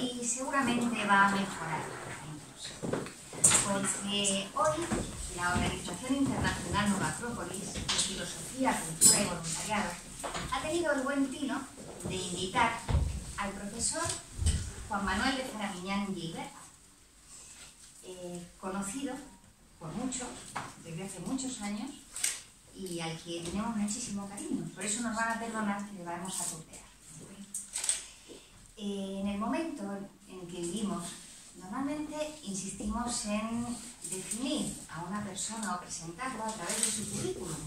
y seguramente va a mejorar incluso. Porque hoy la Organización Internacional Nueva Acrópolis de Filosofía, Cultura y Voluntariado ha tenido el buen tino de invitar al profesor Juan Manuel de Faramiñán Gilbert, conocido por muchos, desde hace muchos años, y al que tenemos muchísimo cariño. Por eso nos van a perdonar que le vamos a tutear. En el momento en que vivimos, normalmente insistimos en definir a una persona o presentarlo a través de su currículum.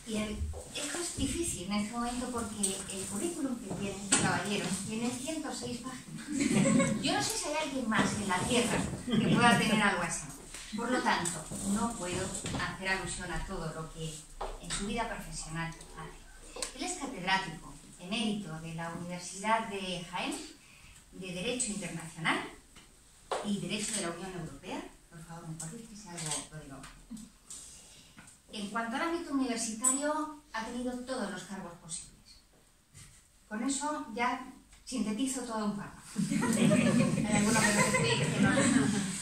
Y esto es difícil en este momento porque el currículum que tiene este caballero tiene 106 páginas. Yo no sé si hay alguien más en la Tierra que pueda tener algo así. Por lo tanto, no puedo hacer alusión a todo lo que en su vida profesional hace. Él es catedrático emérito de la Universidad de Jaén, de Derecho Internacional y Derecho de la Unión Europea. Por favor, me corrige si algo lo digo. En cuanto al ámbito universitario, ha tenido todos los cargos posibles. Con eso ya sintetizo todo un párrafo. ¿Hay alguno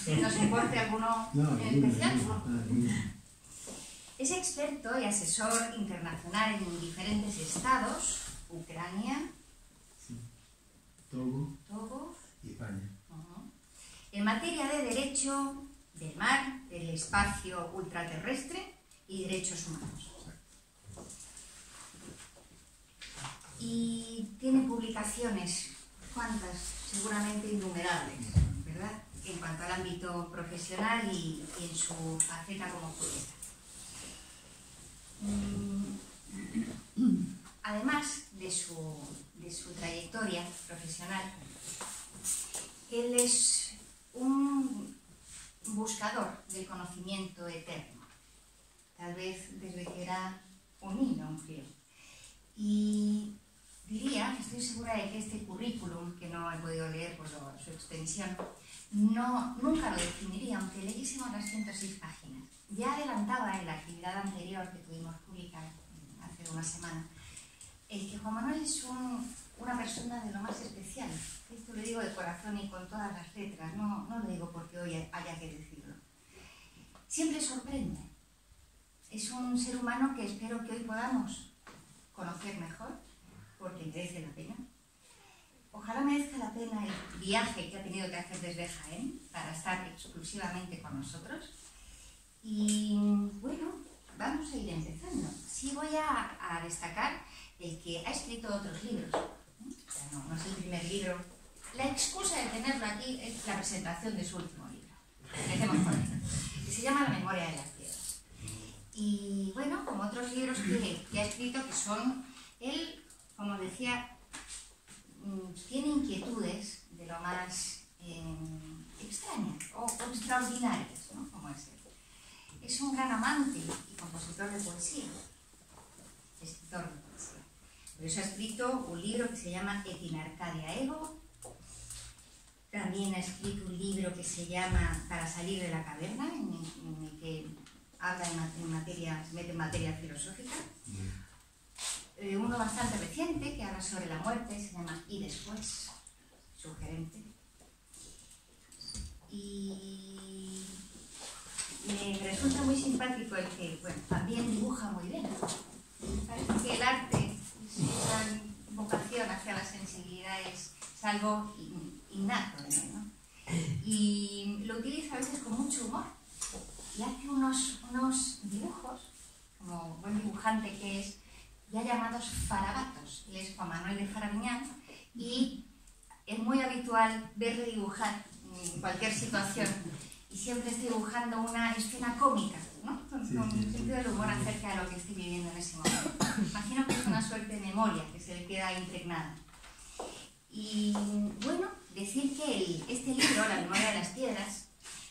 que nos importe alguno en especial? Es experto y asesor internacional en diferentes estados, Ucrania, sí. Togo y España. En materia de derecho del mar, del espacio ultraterrestre y derechos humanos. Y tiene publicaciones, ¿cuántas? Seguramente innumerables, ¿verdad? En cuanto al ámbito profesional y en su faceta como jurista. Además de su trayectoria profesional, él es un buscador del conocimiento eterno, tal vez desde que era un niño, un crío. Y diría, estoy segura de que este currículum, que no he podido leer por su extensión, nunca lo definiría, aunque leyésemos las 106 páginas. Ya adelantaba en la actividad anterior que tuvimos pública hace una semana, el que Juan Manuel es una persona de lo más especial. Esto lo digo de corazón y con todas las letras, no lo digo porque hoy haya que decirlo. Siempre sorprende. Es un ser humano que espero que hoy podamos conocer mejor, porque merece la pena. Ojalá merezca la pena el viaje que ha tenido que hacer desde Jaén para estar exclusivamente con nosotros. Y bueno, vamos a ir empezando. Sí voy a destacar el que ha escrito otros libros. No es el primer libro. La excusa de tenerlo aquí es la presentación de su último libro. Empecemos por él. Que se llama La memoria de las piedras. Y bueno, como otros libros que ha escrito, que son, él, como decía, tiene inquietudes de lo más extrañas o extraordinarias, ¿no? Como es él. Es un gran amante y compositor de poesía, escritor de poesía. Por eso ha escrito un libro que se llama Et in Arcadia Ego. También ha escrito un libro que se llama Para salir de la caverna, en el que habla se mete en materia filosófica. Uno bastante reciente, que habla sobre la muerte, se llama Y después, sugerente. Y me resulta muy simpático el que, bueno, también dibuja muy bien. Parece que el arte, esa vocación hacia la sensibilidad es algo innato en él, ¿no? Y lo utiliza a veces con mucho humor. Y hace unos dibujos, como buen dibujante que es, ya llamados farabatos. Él es Juan Manuel de Faramiñán y es muy habitual verle dibujar en cualquier situación y siempre está dibujando una escena cómica, ¿no? Con un sentido del humor acerca de lo que estoy viviendo en ese momento. Imagino que es una suerte de memoria que se le queda impregnada. Y bueno, decir que este libro, La memoria de las piedras,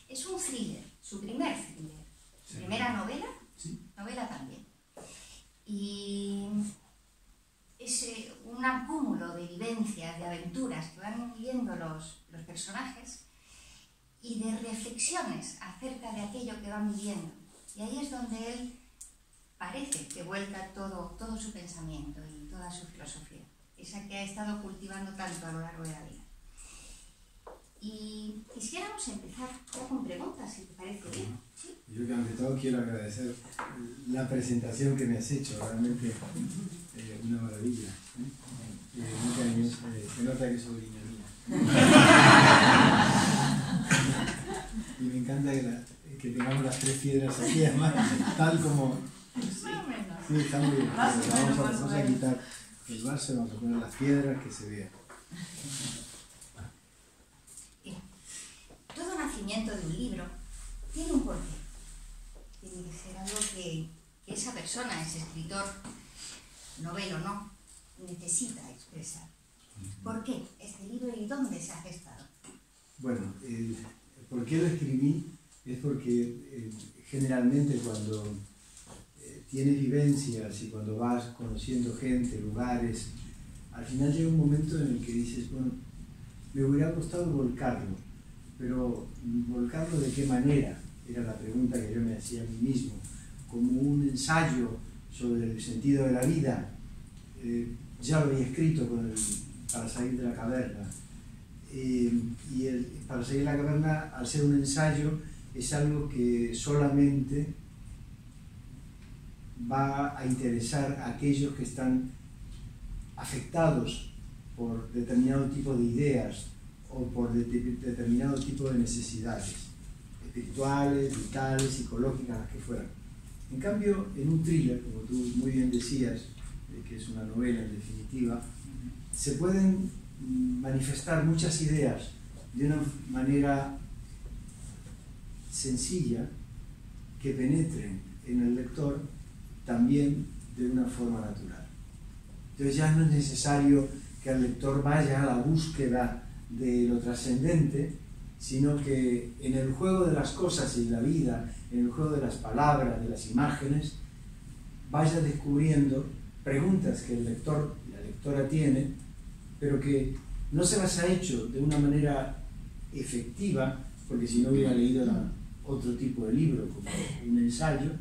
es un thriller, su primer thriller. Sí. Primera novela, sí. Novela también. Y es un acúmulo de vivencias, de aventuras que van viviendo los personajes y de reflexiones acerca de aquello que van viviendo. Y ahí es donde él parece que vuelca todo su pensamiento y toda su filosofía. esa que ha estado cultivando tanto a lo largo de la vida. Y quisiéramos empezar ya con preguntas, si te parece bien. ¿Sí? Yo que ante todo quiero agradecer la presentación que me has hecho, realmente una maravilla, muy cariñosa, se nota que es sobrina mía. Y me encanta que tengamos las tres piedras aquí, además, tal como... Sí, está muy bien. Vamos a quitar el vaso, vamos a poner las piedras, que se vea. Todo nacimiento de un libro tiene un porqué. Tiene que ser algo que esa persona, ese escritor, novelo o no, necesita expresar. ¿Por qué este libro y dónde se ha gestado? Bueno, ¿por qué lo escribí? Es porque generalmente cuando tienes vivencias y cuando vas conociendo gente, lugares, al final llega un momento en el que dices, bueno, me hubiera gustado volcarlo, pero ¿volcarlo de qué manera? Era la pregunta que yo me hacía a mí mismo. Como un ensayo sobre el sentido de la vida, ya lo había escrito para salir de la caverna. Para salir de la caverna, al ser un ensayo, es algo que solamente va a interesar a aquellos que están afectados por determinado tipo de ideas o por determinado tipo de necesidades espirituales, vitales, psicológicas, las que fueran. En cambio, en un thriller, como tú muy bien decías, que es una novela en definitiva, se pueden manifestar muchas ideas de una manera sencilla que penetren en el lector también de una forma natural. Entonces ya no es necesario que el lector vaya a la búsqueda de lo trascendente, sino que en el juego de las cosas y de la vida, en el juego de las palabras, de las imágenes, vaya descubriendo preguntas que el lector y la lectora tiene, pero que no se las ha hecho de una manera efectiva, porque si no hubiera leído otro tipo de libro, como un ensayo,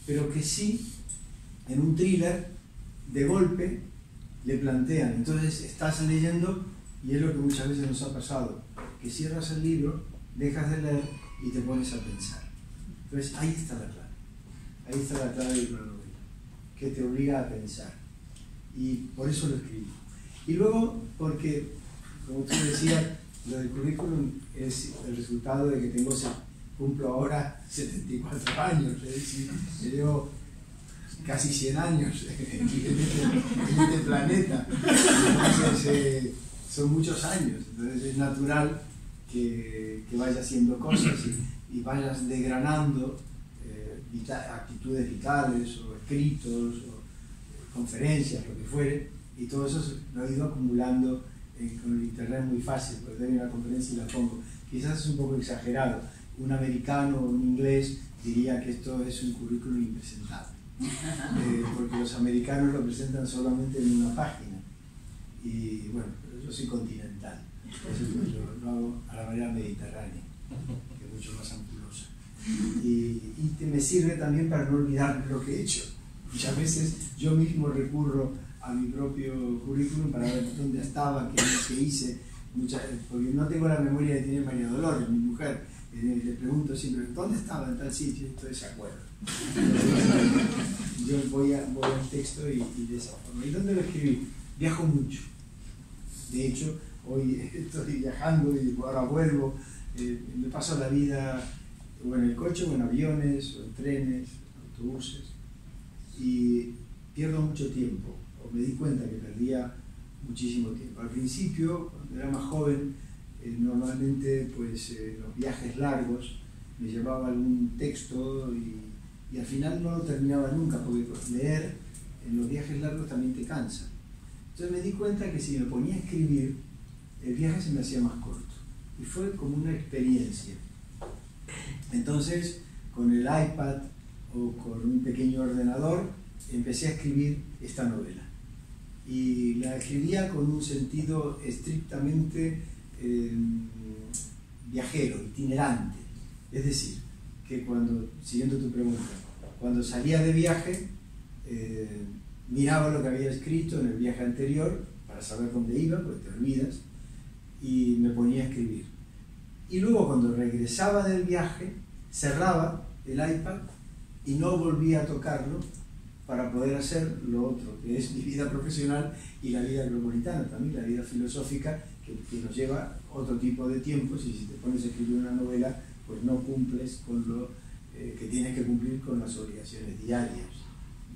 pero que sí, en un thriller, de golpe, le plantean. Entonces estás leyendo, y es lo que muchas veces nos ha pasado, que cierras el libro, dejas de leer y te pones a pensar. Entonces ahí está la clave. Ahí está la clave de una novela, que te obliga a pensar. Y por eso lo escribí. Y luego, porque, como tú decías, lo del currículum es el resultado de que cumplo ahora 74 años, es decir, llevo casi 100 años en este planeta. Entonces, son muchos años, entonces es natural que vayas haciendo cosas y vayas desgranando actitudes vitales o escritos o conferencias, lo que fuere, y todo eso lo he ido acumulando con el internet muy fácil, porque doy una conferencia y la pongo. Quizás es un poco exagerado, un americano o un inglés diría que esto es un currículum impresentable, porque los americanos lo presentan solamente en una página, y bueno, yo soy continental, entonces lo hago a la manera mediterránea, que es mucho más ampulosa, y me sirve también para no olvidar lo que he hecho. Muchas veces yo mismo recurro a mi propio currículum para ver dónde estaba, qué es lo que hice, porque no tengo la memoria que tiene María Dolores, mi mujer. Le pregunto siempre, ¿dónde estaba en tal sitio? Entonces se acuerda. Yo voy al texto y de esa forma. ¿Y dónde lo escribí? Viajo mucho. De hecho, hoy estoy viajando y ahora vuelvo. Me paso la vida o en el coche, o en aviones, o en trenes, autobuses. Y pierdo mucho tiempo. O me di cuenta que perdía muchísimo tiempo. Al principio, cuando era más joven, normalmente pues, los viajes largos me llevaba algún texto y al final no lo terminaba nunca, porque leer en los viajes largos también te cansa. Entonces me di cuenta que si me ponía a escribir, el viaje se me hacía más corto. Y fue como una experiencia. Entonces, con el iPad o con un pequeño ordenador, empecé a escribir esta novela. Y la escribía con un sentido estrictamente viajero, itinerante. Es decir, que siguiendo tu pregunta, cuando salía de viaje, miraba lo que había escrito en el viaje anterior para para saber dónde iba, porque te olvidas, y me ponía a escribir. Y luego cuando regresaba del viaje, cerraba el iPad y no volvía a tocarlo para poder hacer lo otro, que es mi vida profesional y la vida glopolitana, también la vida filosófica, que nos lleva otro tipo de tiempos, y si te pones a escribir una novela, pues no cumples con lo que tienes que cumplir con las obligaciones diarias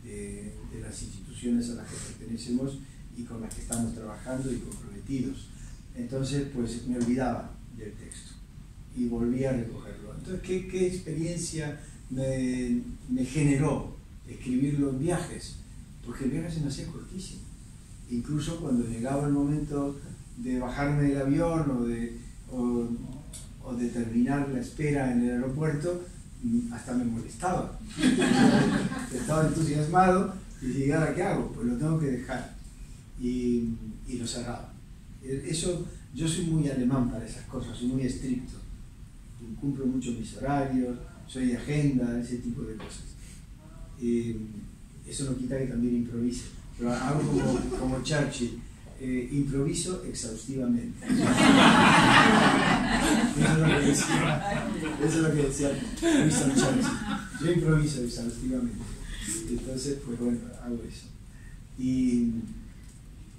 de las instituciones a las que pertenecemos y con las que estamos trabajando y comprometidos. Entonces, pues me olvidaba del texto y volvía a recogerlo. Entonces, ¿qué experiencia me generó escribirlo en viajes? Porque el viaje se me hacía cortísimo. Incluso cuando llegaba el momento de bajarme del avión o de terminar la espera en el aeropuerto, hasta me molestaba. Estaba entusiasmado y dije, ¿ahora qué hago? Pues lo tengo que dejar. Y lo cerraba. Eso, yo soy muy alemán para esas cosas, soy muy estricto. Cumplo mucho mis horarios, soy de agenda, ese tipo de cosas. Eso no quita que también improvise, pero hago como Churchill, improviso exhaustivamente. Eso es lo que decía Winston Churchill. Yo improviso exhaustivamente. Entonces, pues bueno, hago eso. Y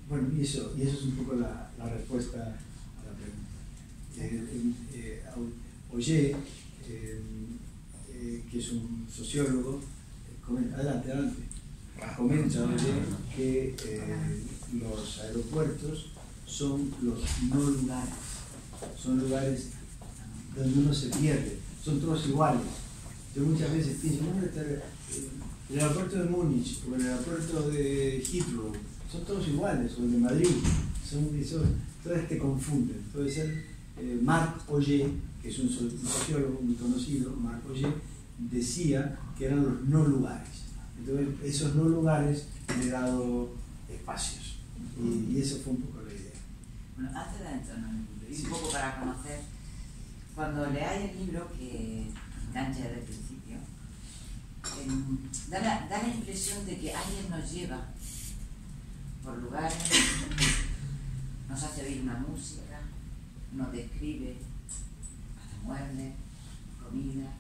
bueno, y eso es un poco la respuesta a la pregunta. Auger, que es un sociólogo, adelante, comenta que los aeropuertos son los no lugares, son lugares donde uno se pierde, son todos iguales. Yo muchas veces pienso, el aeropuerto de Múnich o el aeropuerto de Heathrow, son todos iguales, o el de Madrid, todos te confunden. Entonces Marc Auger, que es un sociólogo muy conocido, Marc Auger, decía que eran los no lugares. Entonces, esos no lugares le he dado espacios. Y eso fue un poco la idea. Bueno, antes de entrar en el libro, y un poco para conocer, cuando leáis el libro, que engancha desde el principio, da la impresión de que alguien nos lleva por lugares, nos hace oír una música, nos describe hasta muebles, comida.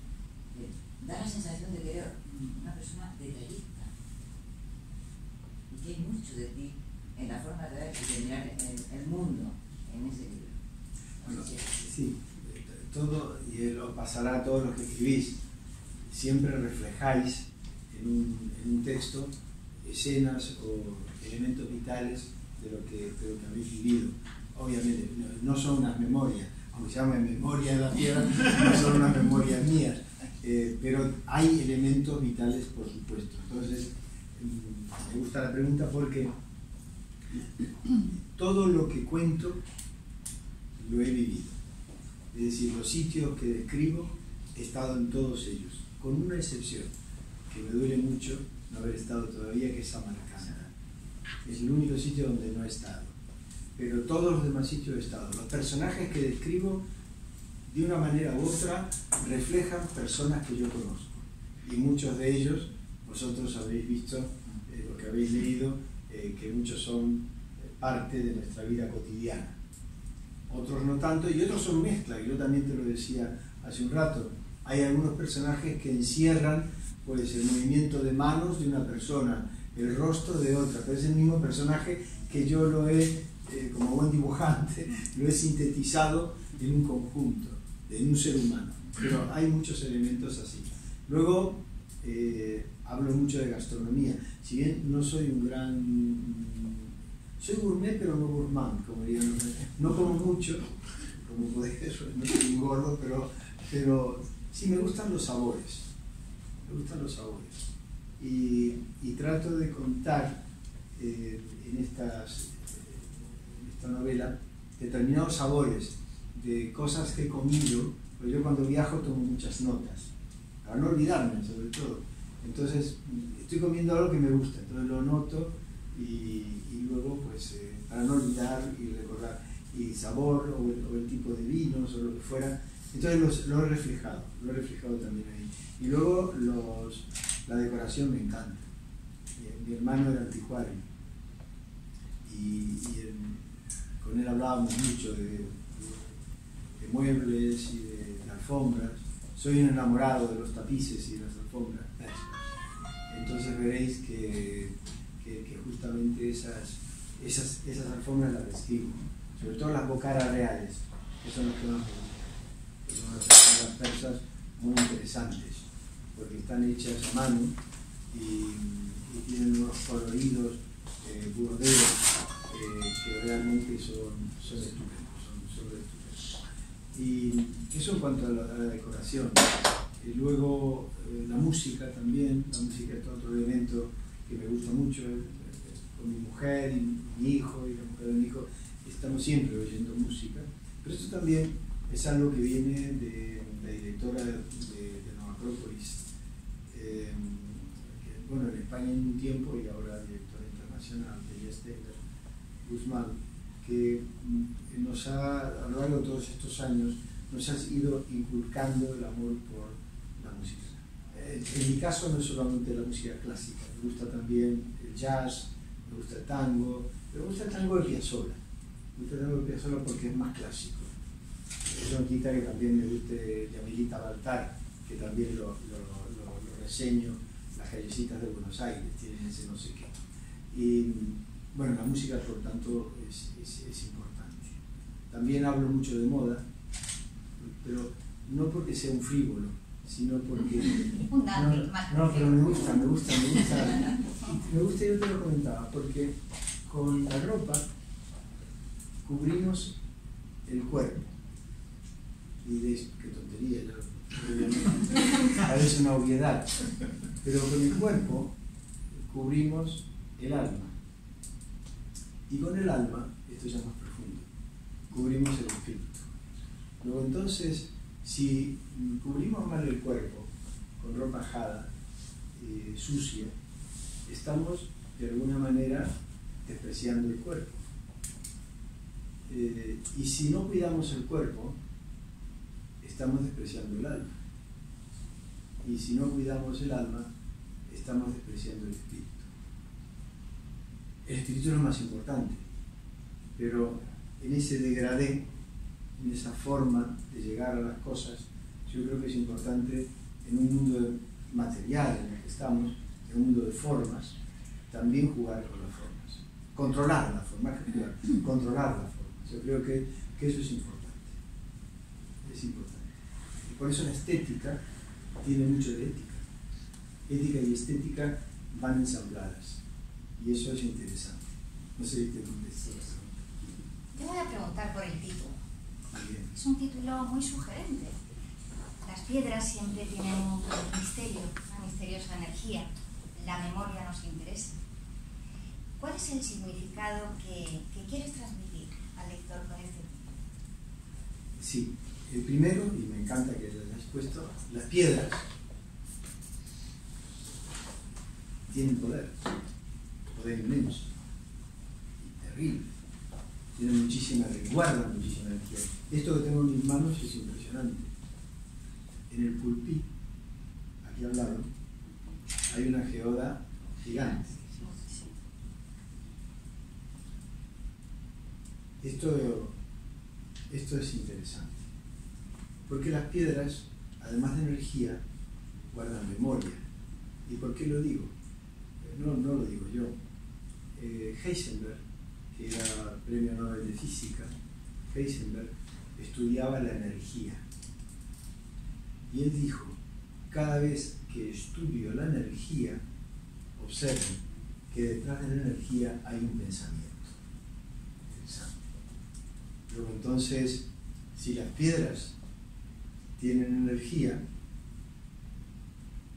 Da la sensación de que eres una persona detallista y que hay mucho de ti en la forma de ver y de mirar el mundo en ese libro. Bueno, sí, todo, y lo pasará a todos los que escribís, siempre reflejáis en un texto escenas o elementos vitales de lo que habéis vivido. Obviamente, no son unas memorias, aunque se llaman Memoria de la Tierra, no son unas memorias mías. Pero hay elementos vitales, por supuesto. Entonces, me gusta la pregunta porque todo lo que cuento lo he vivido. Es decir, los sitios que describo, he estado en todos ellos, con una excepción, que me duele mucho no haber estado todavía, que es Samarcanda. Es el único sitio donde no he estado. Pero todos los demás sitios he estado. Los personajes que describo, de una manera u otra, reflejan personas que yo conozco. Y muchos de ellos, vosotros habéis visto, lo que habéis leído, que muchos son parte de nuestra vida cotidiana. Otros no tanto, y otros son mezcla. Y yo también te lo decía hace un rato. Hay algunos personajes que encierran pues, el movimiento de manos de una persona, el rostro de otra, pero es el mismo personaje que yo lo he, como buen dibujante, lo he sintetizado en un conjunto, en un ser humano. Pero hay muchos elementos así. Luego, hablo mucho de gastronomía. Si bien no soy un gran... Soy gourmet, pero no gourmand, como dirían. No como mucho, como podéis ver, no soy un gordo, pero sí me gustan los sabores. Me gustan los sabores. Y trato de contar en esta novela determinados sabores de cosas que he comido, pues yo cuando viajo tomo muchas notas, para no olvidarme sobre todo. Entonces estoy comiendo algo que me gusta, entonces lo noto y luego pues para no olvidar y recordar y sabor o el tipo de vinos o lo que fuera. Entonces lo he reflejado también ahí. Y luego la decoración me encanta. Mi hermano era anticuario y con él hablábamos mucho de muebles y de alfombras. Soy un enamorado de los tapices y de las alfombras. Entonces veréis que justamente esas alfombras las describo, sobre todo las bocaras reales, que son las que más me gustan, que son unas alfombras persas muy interesantes, porque están hechas a mano y tienen unos coloridos burdeos que realmente son estupendos, son estupendos. Y eso en cuanto a la decoración. Y luego la música también, la música es otro elemento que me gusta mucho. Con mi mujer y mi hijo y la mujer de mi hijo estamos siempre oyendo música, pero esto también es algo que viene de la directora de Nueva Acrópolis, que, bueno, en España en un tiempo y ahora directora internacional, de Esther Guzmán, que nos ha, a lo largo de todos estos años, nos ha ido inculcando el amor por la música. En mi caso no es solamente la música clásica, me gusta también el jazz, me gusta el tango, pero me gusta el tango de Piazzolla. Me gusta el tango de Piazzolla porque es más clásico. Eso no quita que también me guste Yamilita Baltar, que también lo reseño, las callecitas de Buenos Aires, tienen ese no sé qué. Y bueno, la música por tanto es importante. También hablo mucho de moda, pero no porque sea un frívolo, sino porque... no, pero me gusta, yo te lo comentaba, porque con la ropa cubrimos el cuerpo. Y diréis, qué tontería, parece una obviedad, pero con el cuerpo cubrimos el alma. Y con el alma, esto ya es más profundo, cubrimos el espíritu. Luego entonces, si cubrimos mal el cuerpo con ropa ajada, sucia, estamos de alguna manera despreciando el cuerpo. Y si no cuidamos el cuerpo, estamos despreciando el alma. Y si no cuidamos el alma, estamos despreciando el espíritu. El espíritu es lo más importante, pero en ese degradé, en esa forma de llegar a las cosas, yo creo que es importante en un mundo material en el que estamos, en un mundo de formas, también jugar con las formas, controlar las formas, que jugar, controlar las formas. Yo creo que eso es importante, y por eso la estética tiene mucho de ética. Ética y estética van ensambladas, y eso es interesante. No sé si te contesto. Te voy a preguntar por el título. Es un título muy sugerente. Las piedras siempre tienen un misterio, una misteriosa energía. La memoria nos interesa. ¿Cuál es el significado que quieres transmitir al lector con este título? Sí, el primero, y me encanta que lo hayas puesto, las piedras tienen poder inmenso y terrible. Tienen muchísima, guardan muchísima energía. Esto que tengo en mis manos es impresionante. En el pulpí, aquí al lado, hay una geoda gigante. Esto es interesante, porque las piedras, además de energía, guardan memoria. ¿Y por qué lo digo? No lo digo yo. Heisenberg, que era premio Nobel de Física, Heisenberg estudiaba la energía. Y él dijo, cada vez que estudio la energía, observen que detrás de la energía hay un pensamiento. Interesante. Luego entonces, si las piedras tienen energía,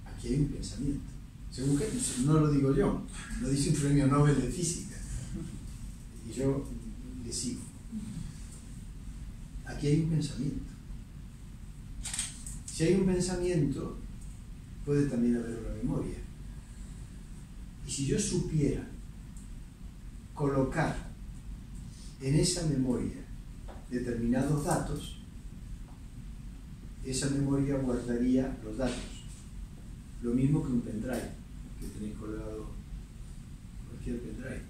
aquí hay un pensamiento. Según que no lo digo yo, lo dice un premio Nobel de Física. Y yo le sigo. Aquí hay un pensamiento. Si hay un pensamiento, puede también haber una memoria. Y si yo supiera colocar en esa memoria determinados datos, esa memoria guardaría los datos. Lo mismo que un pendrive, que tenéis colgado cualquier pendrive.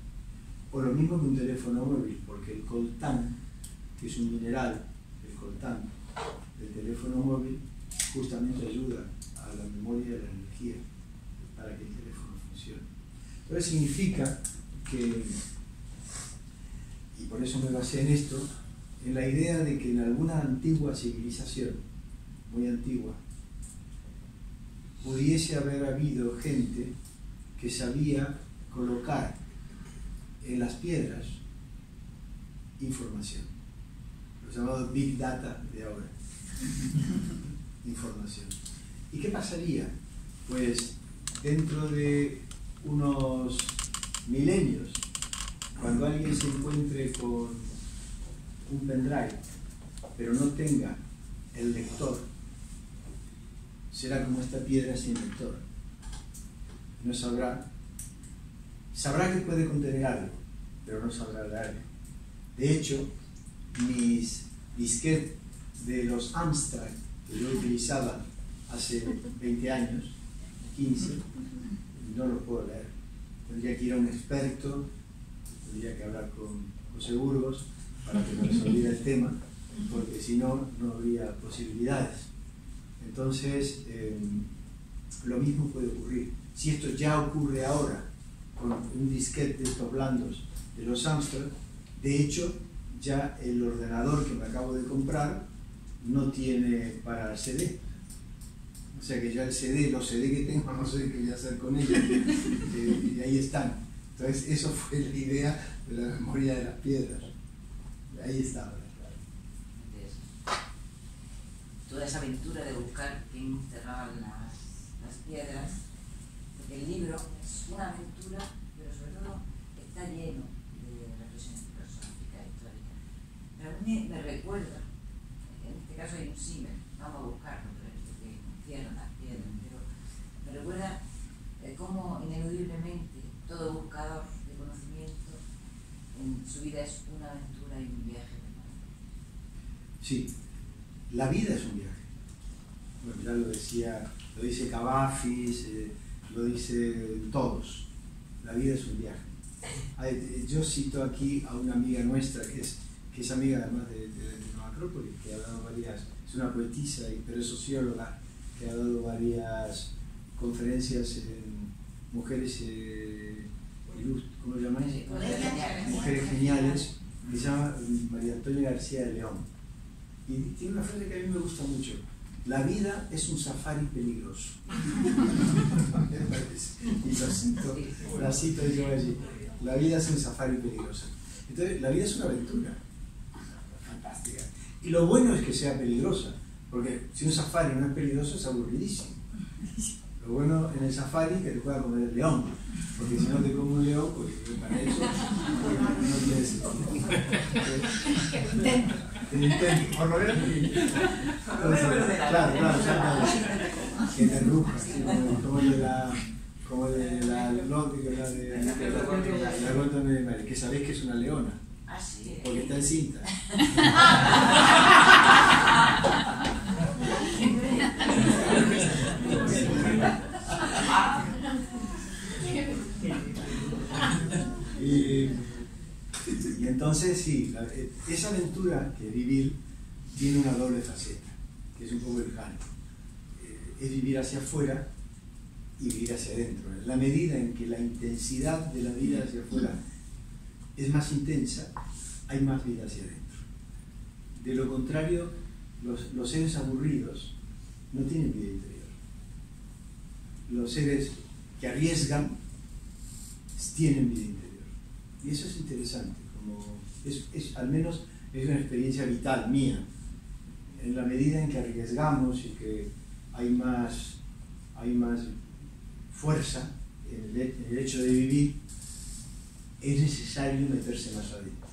o lo mismo que un teléfono móvil, porque el coltán, que es un mineral, el coltán del teléfono móvil, justamente ayuda a la memoria y a la energía para que el teléfono funcione. Entonces significa que, y por eso me basé en esto, en la idea de que en alguna antigua civilización, muy antigua, pudiese haber habido gente que sabía colocar en las piedras información, lo llamado Big Data de ahora. Información. ¿Y qué pasaría? Pues dentro de unos milenios, cuando alguien se encuentre con un pendrive, pero no tenga el lector, será como esta piedra sin lector. No sabrá que puede contener algo, pero no sabrá leerlo. De hecho, mis disquetes de los Amstrad que yo utilizaba hace 20 años, 15, no los puedo leer. Tendría que ir a un experto, tendría que hablar con José Burgos para que me resolviera el tema, porque si no, no habría posibilidades. Entonces, lo mismo puede ocurrir. Si esto ya ocurre ahora con un disquete de estos blandos de los Amstrad, de hecho, ya el ordenador que me acabo de comprar no tiene para CD. O sea que ya el CD, los CD que tengo, no sé qué voy a hacer con ellos. Y ahí están. Entonces, eso fue la idea de la memoria de las piedras. Ahí estaba. Toda esa aventura de buscar quién enterraba las piedras, porque el libro es una aventura, pero sobre todo está lleno de reflexiones filosóficas, históricas. Pero a mí me recuerda, en este caso hay un símil, vamos a buscarlo, pero es que encierran las piedras, pero me recuerda cómo ineludiblemente todo buscador de conocimiento en su vida es una aventura y un viaje permanente. Sí. La vida es un viaje. Bueno, ya lo dice Cavafis, lo dicen todos. La vida es un viaje. Yo cito aquí a una amiga nuestra, que es amiga además de Nueva Acrópolis, que ha dado es una poetisa, pero es socióloga, que ha dado varias conferencias en mujeres, ¿cómo lo llamáis? Mujeres geniales, que se llama María Antonia García de León. Y tiene una frase que a mí me gusta mucho: la vida es un safari peligroso. Y la cito yo allí: la vida es un safari peligroso. Entonces, la vida es una aventura fantástica. Y lo bueno es que sea peligrosa, porque si un safari no es peligroso, es aburridísimo. Lo bueno en el safari es que te pueda comer el león, porque si no te come un león, pues para eso no tienes intento, por lo menos claro, que te rujas, como de la Gota de Mary, que sabéis que es una leona, porque está en cinta. Y entonces sí, esa aventura que vivir tiene una doble faceta, que es un poco el jano. Es vivir hacia afuera y vivir hacia adentro. En la medida en que la intensidad de la vida hacia afuera es más intensa, hay más vida hacia adentro. De lo contrario, los seres aburridos no tienen vida interior. Los seres que arriesgan tienen vida interior. Y eso es interesante, al menos es una experiencia vital mía. En la medida en que arriesgamos y que hay más fuerza en el hecho de vivir, es necesario meterse más adentro.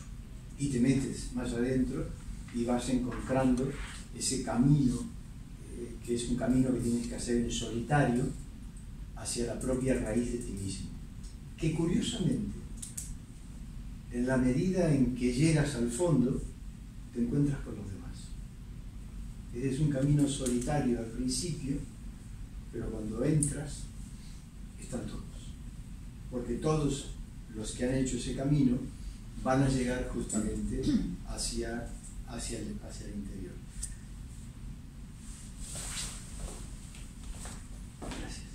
Y te metes más adentro y vas encontrando ese camino, que es un camino que tienes que hacer en solitario, hacia la propia raíz de ti mismo. Que curiosamente, en la medida en que llegas al fondo, te encuentras con los demás. Es un camino solitario al principio, pero cuando entras, están todos. Porque todos los que han hecho ese camino van a llegar justamente hacia el interior. Gracias.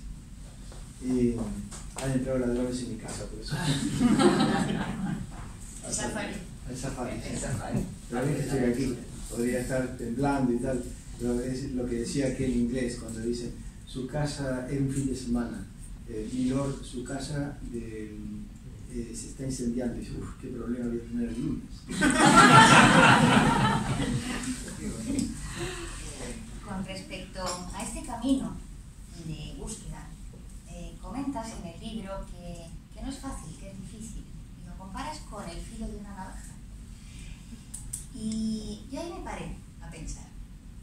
Han entrado ladrones en mi casa, por eso. El safari. El safari. El safari. Pero bien que estoy aquí, podría estar temblando y tal, pero es lo que decía aquí en inglés cuando dice su casa es un fin de semana. Milord, su casa se está incendiando y dice, uff, qué problema voy a tener el lunes. Con respecto a este camino de búsqueda, comentas en el libro que no es fácil, que es difícil, y lo comparas con el filo de una navaja. Y yo ahí me paré a pensar,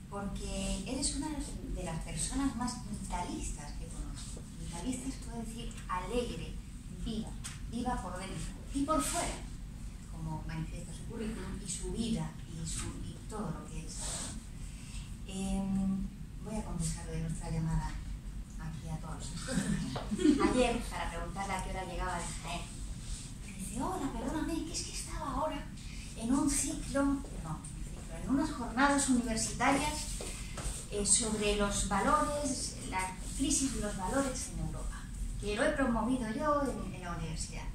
porque eres una de las personas más vitalistas que conozco. Vitalista puedo decir alegre, viva por dentro y por fuera, como manifiesta su currículum y su vida y todo lo que es. Voy a contestar de nuestra llamada aquí a todos. Ayer, para preguntarle a qué hora llegaba de Jaén, me dice, hola, perdóname, que es que estaba ahora en un ciclo, en unas jornadas universitarias sobre los valores, la crisis de los valores en Europa, que lo he promovido yo en la universidad.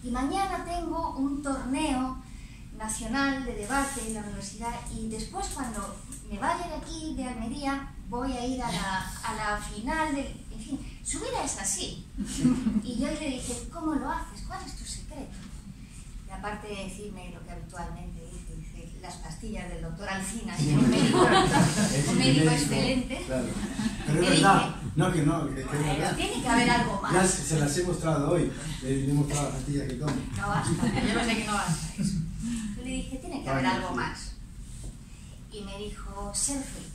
Y mañana tengo un torneo nacional de debate en la universidad y después cuando me vaya de aquí, de Almería, voy a ir a la final de... En fin, su vida es así. Y yo le dije, ¿cómo lo haces? ¿Cuál es tu secreto? Y aparte de decirme lo que habitualmente dice las pastillas del doctor Alsina, que es un médico excelente. Claro. Pero es verdad, que es verdad. Tiene que haber algo más. Ya se las he mostrado hoy, le he mostrado las pastillas que tomo. No basta, yo no sé que no basta eso. Yo le dije, tiene que haber algo más. Y me dijo, ser feliz.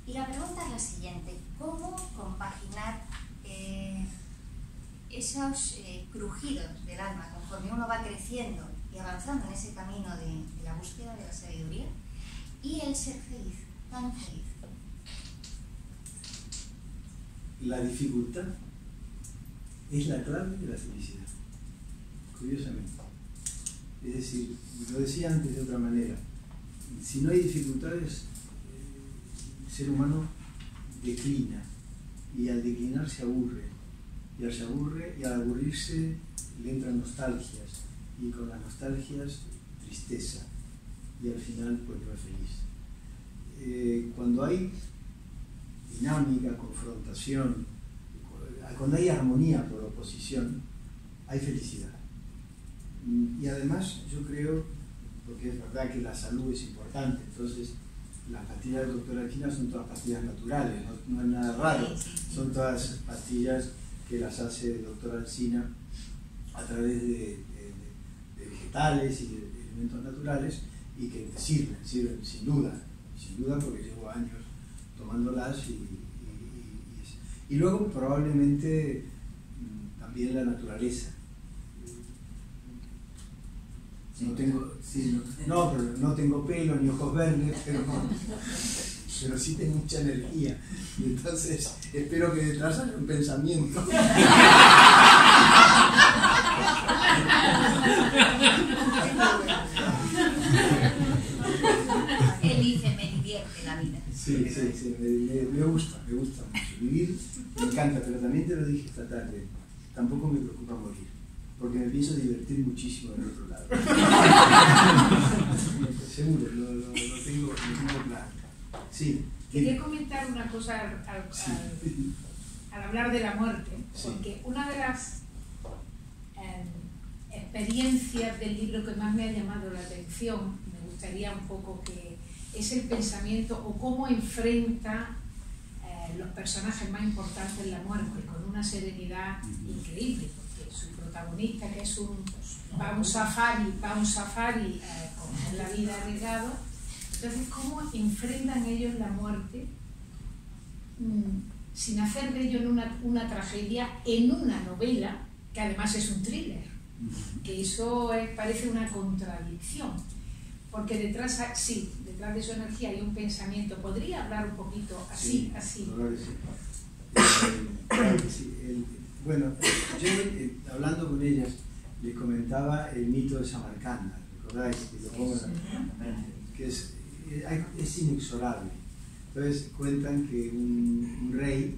Y la pregunta es la siguiente, ¿cómo compaginar esos crujidos del alma conforme uno va creciendo y avanzando en ese camino de la búsqueda de la sabiduría y el ser feliz, tan feliz? La dificultad es la clave de la felicidad, curiosamente. Es decir, lo decía antes de otra manera, si no hay dificultades, el ser humano declina, y al declinar se aburre, y al aburrirse le entran nostalgias, y con las nostalgias tristeza, y al final pues no es feliz. Cuando hay dinámica, confrontación, cuando hay armonía por oposición, hay felicidad. Y además yo creo, porque es verdad que la salud es importante, entonces las pastillas del doctor Alsina son todas pastillas naturales, no es nada raro, son todas pastillas que las hace el doctor Alsina a través de vegetales y de elementos naturales y que sirven sin duda porque llevo años tomándolas y luego probablemente también la naturaleza. Pero no tengo pelo ni ojos verdes, pero sí tengo mucha energía. Y entonces espero que detrás haya un pensamiento. Él dice, me divierte la vida. Sí, me gusta mucho. Vivir me encanta, pero también te lo dije esta tarde, tampoco me preocupa morir, porque me pienso divertir muchísimo del otro lado. Seguro, lo tengo claro. Sí. Quería comentar una cosa al hablar de la muerte, porque una de las experiencias del libro que más me ha llamado la atención, me gustaría un poco que es el pensamiento o cómo enfrenta los personajes más importantes la muerte con una serenidad increíble, porque su protagonista, que es va a un safari con la vida arriesgado. Entonces, ¿cómo enfrentan ellos la muerte sin hacer de ello una tragedia en una novela que además es un thriller? Que eso parece una contradicción, porque detrás de su energía hay un pensamiento. ¿Podría hablar un poquito así? Claro que sí. Bueno, yo hablando con ellas, les comentaba el mito de Samarcanda, ¿recordáis? Que lo pongo que es inexorable. Entonces cuentan que un rey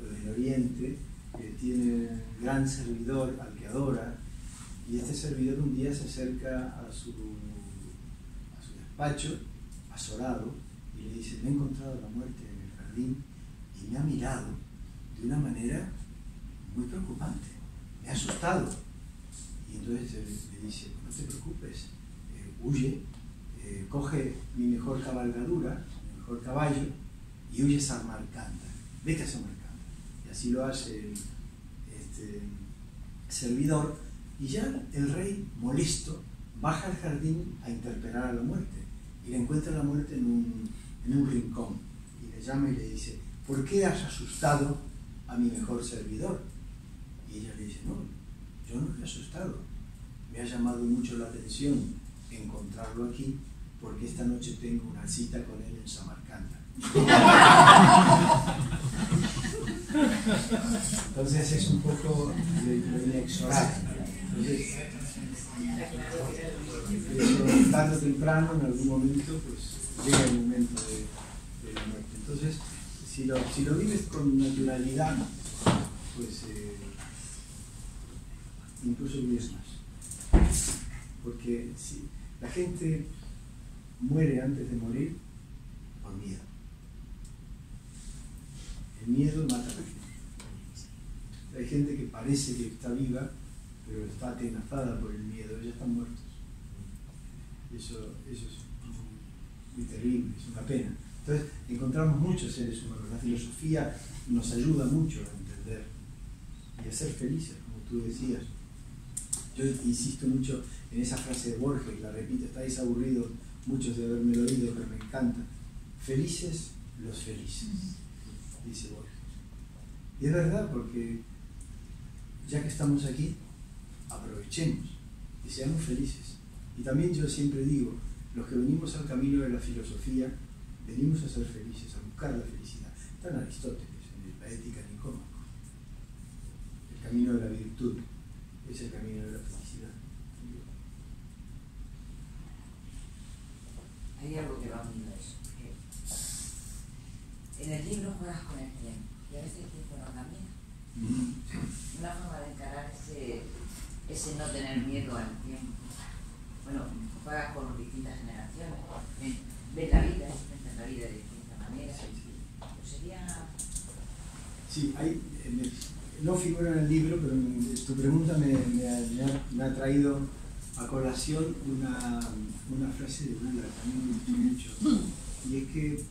del Oriente tiene un gran servidor al que adora, y este servidor un día se acerca a su despacho, azorado, y le dice: me he encontrado la muerte en el jardín y me ha mirado de una manera muy preocupante, me ha asustado. Y entonces le dice: no te preocupes, huye, coge mi mejor cabalgadura, mi mejor caballo, y huye a Samarcanda, vete a Samarcanda. Y así lo hace el servidor, y ya el rey, molesto, baja al jardín a interpelar a la muerte, y le encuentra la muerte en un rincón, y le llama y le dice: ¿por qué has asustado a mi mejor servidor? Y ella le dice: no, yo no le he asustado, me ha llamado mucho la atención encontrarlo aquí, porque esta noche tengo una cita con él en Samarcanda. Entonces es un poco lo inexorable. Entonces, eso, tarde o temprano, en algún momento, pues llega el momento de la muerte. Entonces, si lo vives con naturalidad, pues incluso vives más. Porque si la gente muere antes de morir por miedo. El miedo mata a la gente. Hay gente que parece que está viva, pero está atenazada por el miedo, ya están muertos. Eso es muy terrible, es una pena. Entonces, encontramos muchos seres humanos. La filosofía nos ayuda mucho a entender y a ser felices, como tú decías. Yo insisto mucho en esa frase de Borges, la repito, estáis aburridos muchos de haberme oído, pero me encanta. Felices los felices, dice Borges. Y es verdad, porque ya que estamos aquí, aprovechemos y seamos felices. Y también yo siempre digo, los que venimos al camino de la filosofía, venimos a ser felices, a buscar la felicidad. Está en Aristóteles, en la Ética Nicómaco. El camino de la virtud es el camino de la felicidad. Hay algo que va unido a eso. En el libro juegas con el tiempo, y a veces el tiempo no camina. Una forma de encarar ese no tener miedo al tiempo. Bueno, juegas con distintas generaciones, ves la vida, enfrentas la vida de distintas maneras. Pues sería... Sí, no figura en el libro, pero tu pregunta me ha traído a colación una frase de Buda que a mí me gustó mucho, y es que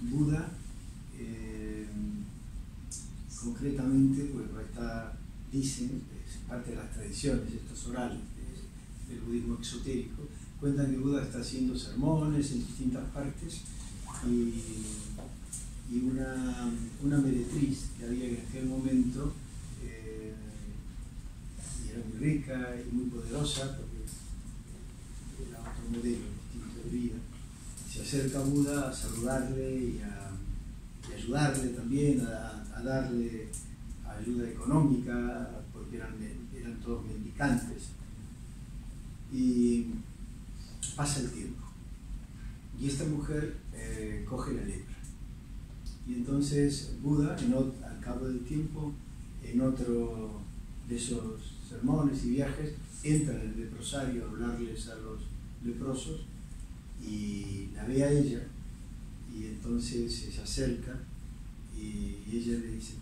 Buda concretamente, pues dicen, es parte de las tradiciones, estos orales del budismo exotérico, cuentan que Buda está haciendo sermones en distintas partes, y una meretriz que había en aquel momento, y era muy rica y muy poderosa, porque era otro modelo distinto de vida, se acerca a Buda a saludarle y a ayudarle también, a darle ayuda económica, porque eran todos mendicantes. Y pasa el tiempo, y esta mujer coge la lepra. Y entonces Buda, al cabo del tiempo, en otro de esos sermones y viajes, entra en el leprosario a hablarles a los leprosos, y la ve a ella, y entonces se acerca, y ella le dice,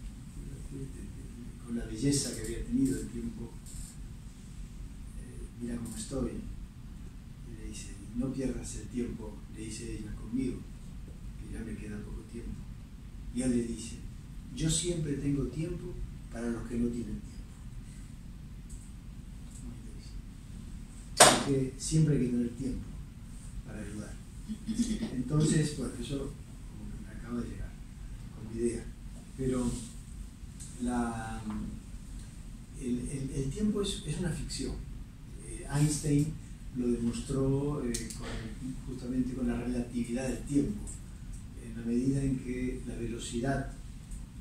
con la belleza que había tenido el tiempo, mira cómo estoy. Y le dice, no pierdas el tiempo, le dice ella, conmigo, que ya me queda poco tiempo. Y él le dice, yo siempre tengo tiempo para los que no tienen tiempo. Porque siempre hay que tener tiempo para ayudar. Entonces, bueno, eso como que me acaba de llegar con mi idea. Pero el tiempo es una ficción. Einstein lo demostró justamente con la relatividad del tiempo. En la medida en que la velocidad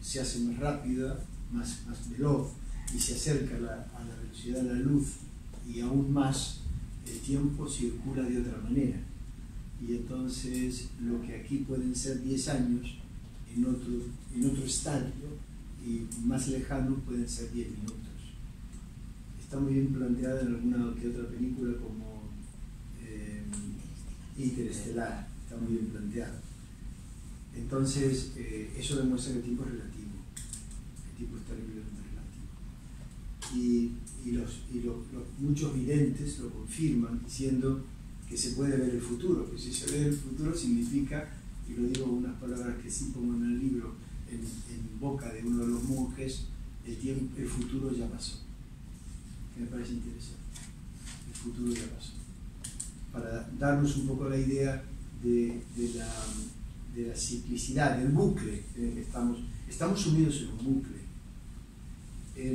se hace más rápida, más veloz, y se acerca a la velocidad de la luz y aún más, el tiempo circula de otra manera. Y entonces lo que aquí pueden ser 10 años, en otro estadio y más lejano pueden ser 10 minutos. Está muy bien planteada en alguna que otra película como Interestelar, está muy bien planteado. Entonces, eso demuestra que el tiempo es relativo, el tiempo es terriblemente relativo. Y muchos videntes lo confirman diciendo que se puede ver el futuro, que si se ve el futuro significa, y lo digo unas palabras que sí pongo en el libro, en boca de uno de los monjes, el futuro ya pasó. Que me parece interesante. El futuro ya pasó. Para darnos un poco la idea de la ciclicidad, del bucle en el que estamos. Estamos sumidos en un bucle.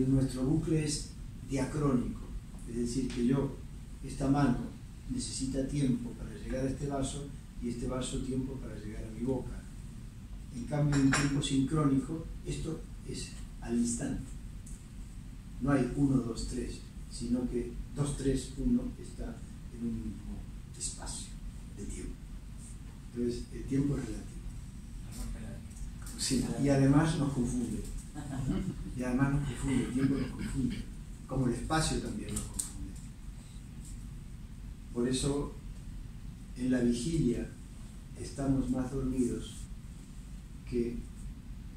Nuestro bucle es diacrónico, es decir, que esta mano necesita tiempo para llegar a este vaso y este vaso tiempo para llegar a mi boca. En cambio, en tiempo sincrónico, esto es al instante. No hay 1, 2, 3, sino que 2, 3, 1 está en un mismo espacio de tiempo. Entonces, el tiempo es relativo. Sí, y además nos confunde. Y además nos confunde, el tiempo nos confunde. Como el espacio también nos confunde. Por eso, en la vigilia estamos más dormidos que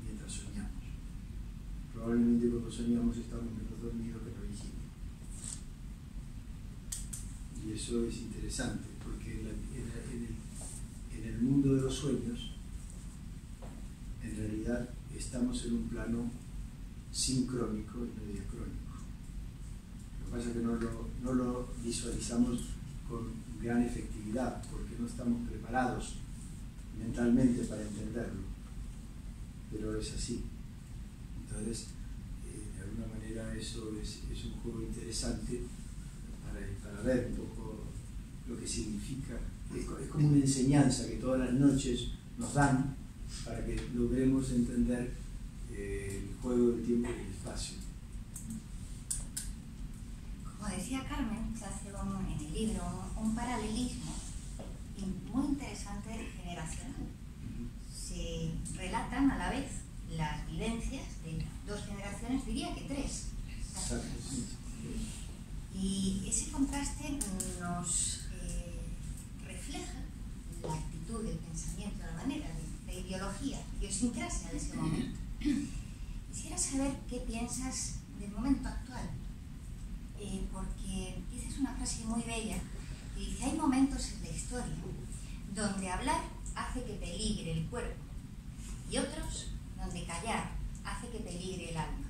mientras soñamos. Probablemente cuando soñamos estamos menos dormidos que en la vigilia. Y eso es interesante, porque en el mundo de los sueños, en realidad estamos en un plano sincrónico y no diacrónico. Lo que pasa es que no lo visualizamos con gran efectividad, porque no estamos preparados mentalmente para entenderlo, pero es así. Entonces, de alguna manera eso es un juego interesante para ver un poco lo que significa. Es como una enseñanza que todas las noches nos dan para que logremos entender el juego del tiempo y el espacio. Como decía Carmen, se hace en el libro un paralelismo muy interesante generacional. Se relatan a la vez las vivencias de 2 generaciones, diría que 3. Y ese contraste nos refleja la actitud, el pensamiento, la manera de ideología, idiosincrasia de ese momento. Quisiera saber qué piensas del momento actual, porque dices una frase muy bella que dice: hay momentos en la historia donde hablar hace que peligre el cuerpo y otros donde callar hace que peligre el alma.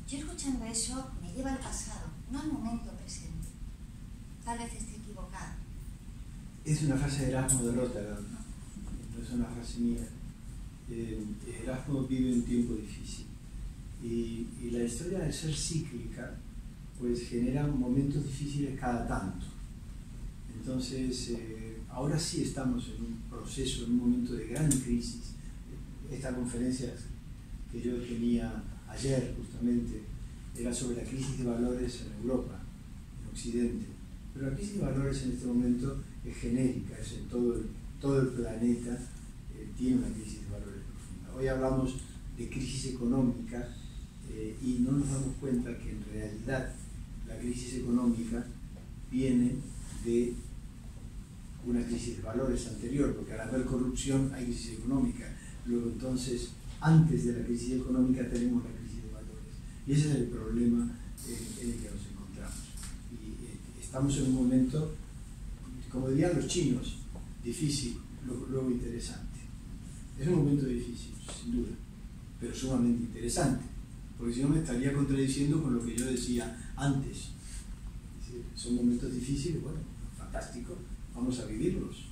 Yo escuchando eso me lleva al pasado, no al momento presente. Tal vez esté equivocado. Es una frase de Erasmo de Rotterdam, no es una frase mía. Erasmo vive un tiempo difícil y la historia de ser cíclica pues genera momentos difíciles cada tanto. Entonces ahora sí estamos en un proceso, en un momento de gran crisis. Esta conferencia que yo tenía ayer justamente era sobre la crisis de valores en Europa, en Occidente, pero la crisis de valores en este momento es genérica, es en todo el planeta. Tiene una crisis de valores profunda. Hoy hablamos de crisis económica y no nos damos cuenta que en realidad la crisis económica viene de una crisis de valores anterior, porque al haber corrupción hay crisis económica. Luego entonces, antes de la crisis económica tenemos la crisis de valores. Y ese es el problema en el que nos encontramos. Y estamos en un momento, como dirían los chinos, difícil, luego interesante. Es un momento difícil, sin duda, pero sumamente interesante, porque si no me estaría contradiciendo con lo que yo decía antes. Es decir, son momentos difíciles, bueno, fantástico, vamos a vivirlos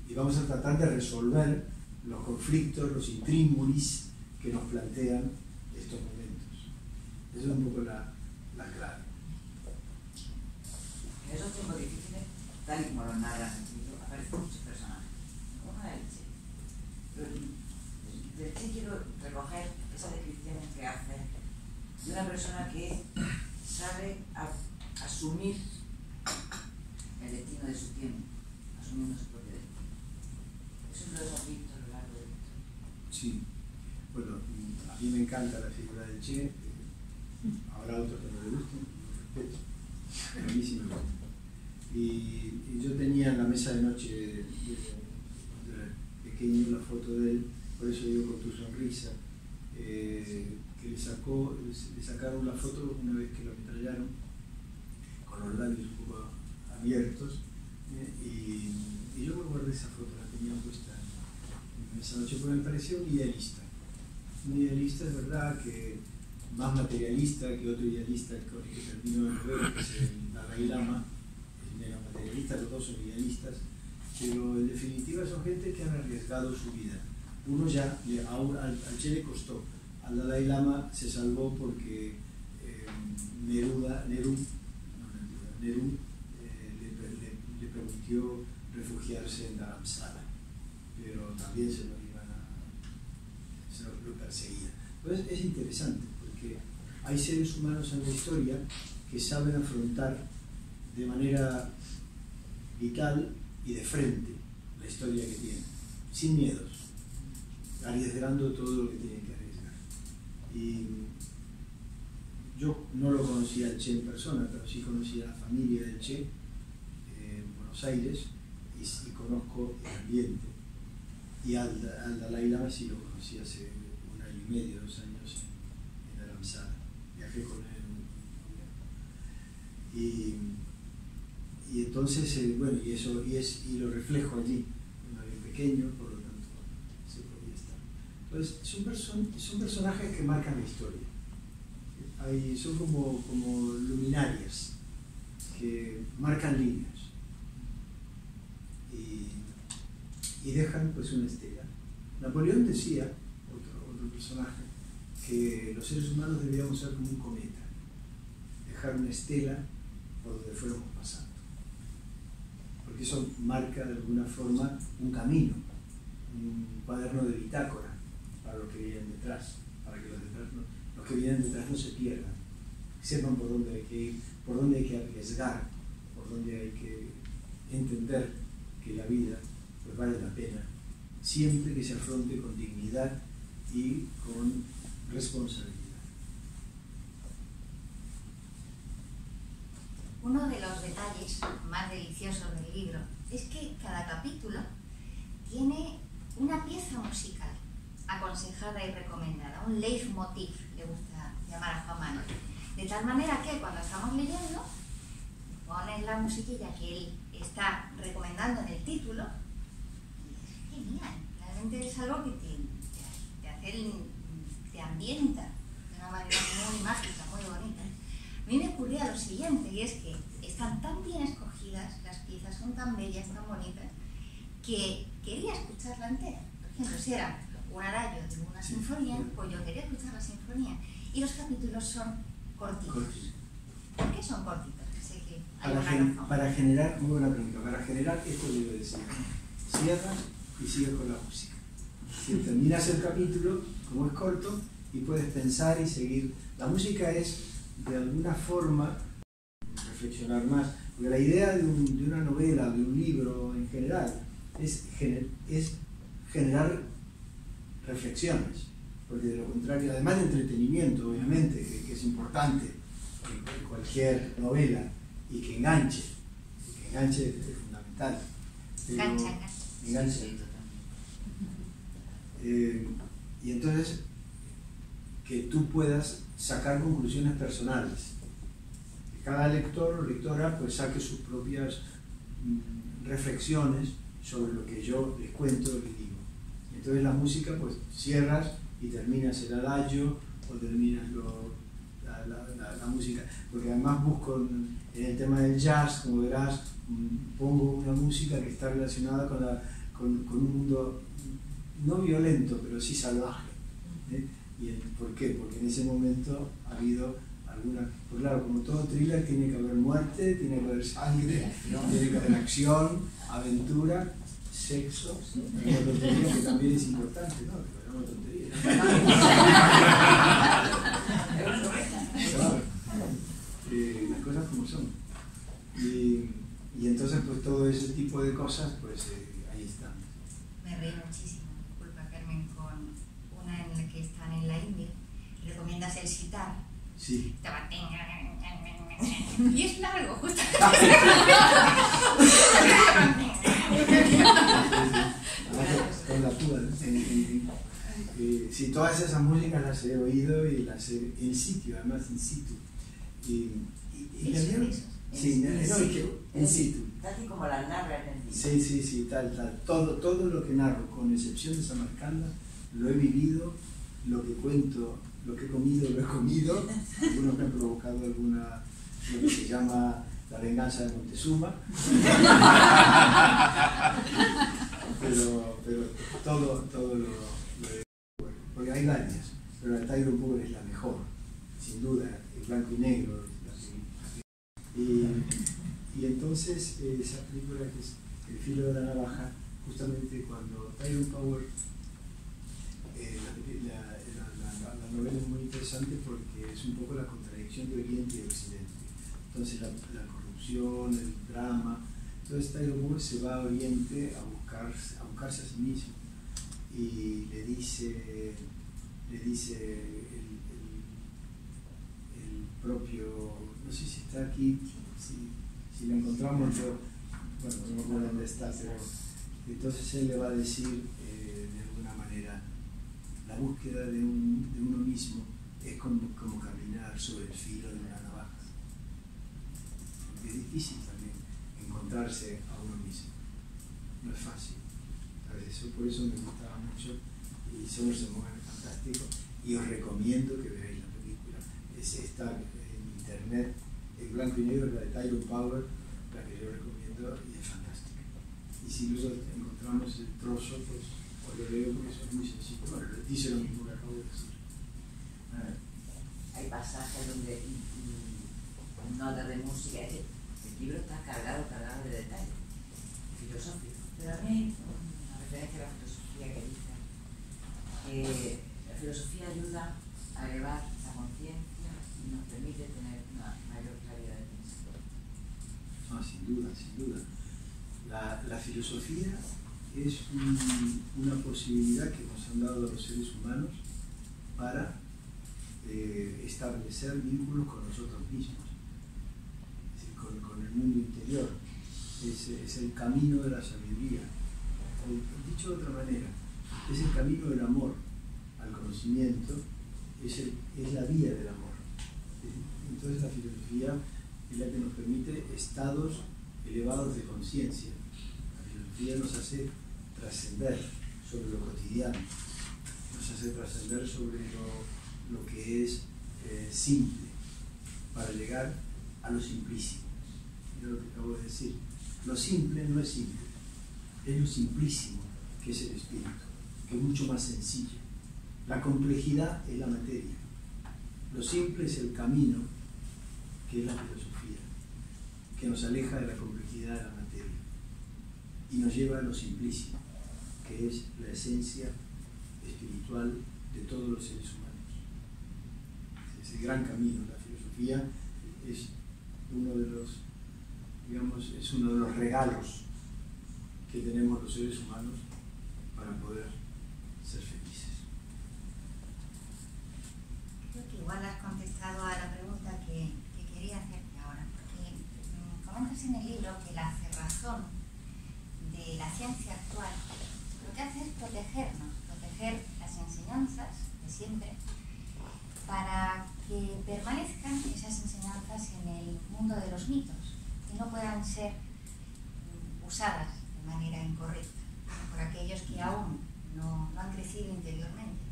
y vamos a tratar de resolver los conflictos, los intríngulis que nos plantean estos momentos. Esa es un poco la clave. En esos tiempos difíciles, tal y como lo narran en el libro, aparecen muchos personajes. Uno de Elche. De Elche quiero recoger esa descripción que hace de una persona que sabe asumir el destino de su tiempo, asumiendo su propio destino. Eso lo hemos visto a lo largo de la historia. Sí, bueno, a mí me encanta la figura del Che, habrá otros que no le gusten, lo respeto, a mí sí me gusta. Y yo tenía en la mesa de noche cuando era pequeño la foto de él, por eso digo Con tu sonrisa, que le sacaron la foto una vez que lo ametrallaron, con los labios un poco abiertos, y yo me guardé esa foto, la tenía puesta en esa noche porque me pareció un idealista. Un idealista es verdad que más materialista que otro idealista con el que termino de ver, que es el Dalai Lama, es menos materialista, los dos son idealistas, pero en definitiva son gente que han arriesgado su vida. Uno ya, al Che le costó, al Dalai Lama se salvó porque Nerú le permitió refugiarse en Dharamsala, pero también se lo perseguía. Entonces es interesante porque hay seres humanos en la historia que saben afrontar de manera vital y de frente la historia que tienen, sin miedos, arriesgando todo lo que tienen que arriesgar. Y yo no lo conocía al Che en persona, pero sí conocía a la familia del Che en Buenos Aires y conozco el ambiente. Y al Dalai Lama sí lo conocí hace 1 año y medio, 2 años en Dharamsala. Viajé con él y entonces, bueno, y lo reflejo allí, un avión pequeño, por lo tanto se podía estar. Entonces son personajes que marcan la historia. Son como luminarias que marcan líneas y dejan pues una estela. Napoleón decía, otro personaje, que los seres humanos debíamos ser como un cometa, dejar una estela por donde fuéramos pasando, porque eso marca de alguna forma un camino, un cuaderno de bitácora para los que vienen detrás, para que los que vienen detrás no se pierdan, sepan por dónde hay que ir, por dónde hay que arriesgar, por dónde hay que entender que la vida pues vale la pena, siempre que se afronte con dignidad y con responsabilidad. Uno de los detalles más deliciosos del libro es que cada capítulo tiene una pieza musical aconsejada y recomendada, un leitmotiv, le gusta llamar a Juan. De tal manera que cuando estamos leyendo, pones la musiquilla que él está recomendando en el título, y es genial, realmente es algo que te ambienta de una manera muy mágica, muy bonita. A mí me ocurría lo siguiente, y es que están tan bien escogidas, las piezas son tan bellas, tan bonitas, que quería escucharla entera. Por ejemplo, si era un adagio de una sinfonía, pues yo quería escuchar la sinfonía. Y los capítulos son cortitos. ¿Por qué son cortitos? Sé que hay una razón. Para generar, muy buena pregunta, para generar esto que yo decía, cierras y sigues con la música. Si terminas el capítulo, como es corto, y puedes pensar y seguir. La música es, de alguna forma, reflexionar más, porque la idea de una novela, de un libro en general, es generar reflexiones, porque de lo contrario, además de entretenimiento, obviamente, que es importante en cualquier novela, y que enganche es fundamental. Engancha. Y entonces, que tú puedas sacar conclusiones personales. Que cada lector o lectora pues saque sus propias reflexiones sobre lo que yo les cuento o les digo. Entonces la música pues cierras y terminas el adagio o terminas la música, porque además busco en el tema del jazz, como verás, pongo una música que está relacionada con un mundo no violento, pero sí salvaje. ¿Y por qué? Porque en ese momento ha habido alguna... Pues claro, como todo thriller tiene que haber muerte, tiene que haber sangre, tiene que haber acción, aventura, sexo, una tontería que también es importante, ¿no? Pero no tontería. como son. Y entonces pues todo ese tipo de cosas pues ahí están. Me reí muchísimo, disculpa Carmen, con una en la que están en la India y recomiendas el sitar. Sí. Y es largo, justo. Con la púa, ¿no? Sí, todas esas músicas las he oído y las he en sitio, además in situ. Y sí, no, es que in situ. Tal y como las narra en el Sí, sí, sí, tal. Todo lo que narro, con excepción de Samarcanda, lo he vivido, lo que cuento, lo que he comido, lo he comido. Algunos me han provocado alguna, lo que se llama la venganza de Montezuma. pero todo lo he, porque hay varias, pero la Tyrone Power es la mejor, sin duda, el blanco y negro. Y entonces esa película que es El filo de la navaja, justamente cuando Tyrone Power, la novela es muy interesante porque es un poco la contradicción de Oriente y Occidente. Entonces la corrupción, el drama, entonces Tyrone Power se va a Oriente a buscarse a sí mismo y le dice el propio, no sé si está aquí, si lo encontramos, yo, bueno, no me acuerdo dónde está, pero entonces él le va a decir de alguna manera, la búsqueda de uno mismo es como caminar sobre el filo de una navaja, porque es difícil también encontrarse a uno mismo, no es fácil. Por eso me gustaba mucho y Somerset Maugham es fantástico y os recomiendo que veáis la película. Está en internet, en blanco y negro, la de Tyrone Power, la que yo recomiendo y es fantástica. Y si luego encontramos el trozo, pues os lo leo porque eso es muy sencillo. Bueno, dice lo mismo que acabo de decir. Hay pasajes donde notas de música, el libro está cargado de detalles filosóficos, pero a mí referencia a la filosofía que dice que la filosofía ayuda a elevar la conciencia y nos permite tener una mayor claridad de pensamiento. No, sin duda, sin duda. La filosofía es una posibilidad que nos han dado los seres humanos para establecer vínculos con nosotros mismos, es decir, con el mundo interior. Es el camino de la sabiduría. Dicho de otra manera, es el camino del amor al conocimiento, es la vía del amor. Entonces la filosofía es la que nos permite estados elevados de conciencia. La filosofía nos hace trascender sobre lo cotidiano, nos hace trascender sobre lo que es simple, para llegar a lo simplísimo. Mira lo que acabo de decir. Lo simple no es simple, es lo simplísimo que es el espíritu, que es mucho más sencillo. La complejidad es la materia. Lo simple es el camino, que es la filosofía, que nos aleja de la complejidad de la materia y nos lleva a lo simplísimo, que es la esencia espiritual de todos los seres humanos. Es el gran camino. La filosofía es uno de los, digamos, es uno de los regalos que tenemos los seres humanos para poder ser felices. Creo que igual has contestado a la pregunta que quería hacerte ahora, porque comentas en el libro que la cerrazón de la ciencia actual lo que hace es protegernos, proteger las enseñanzas de siempre, para que permanezcan esas enseñanzas en el mundo de los mitos y no puedan ser usadas de manera incorrecta por aquellos que aún no han crecido interiormente.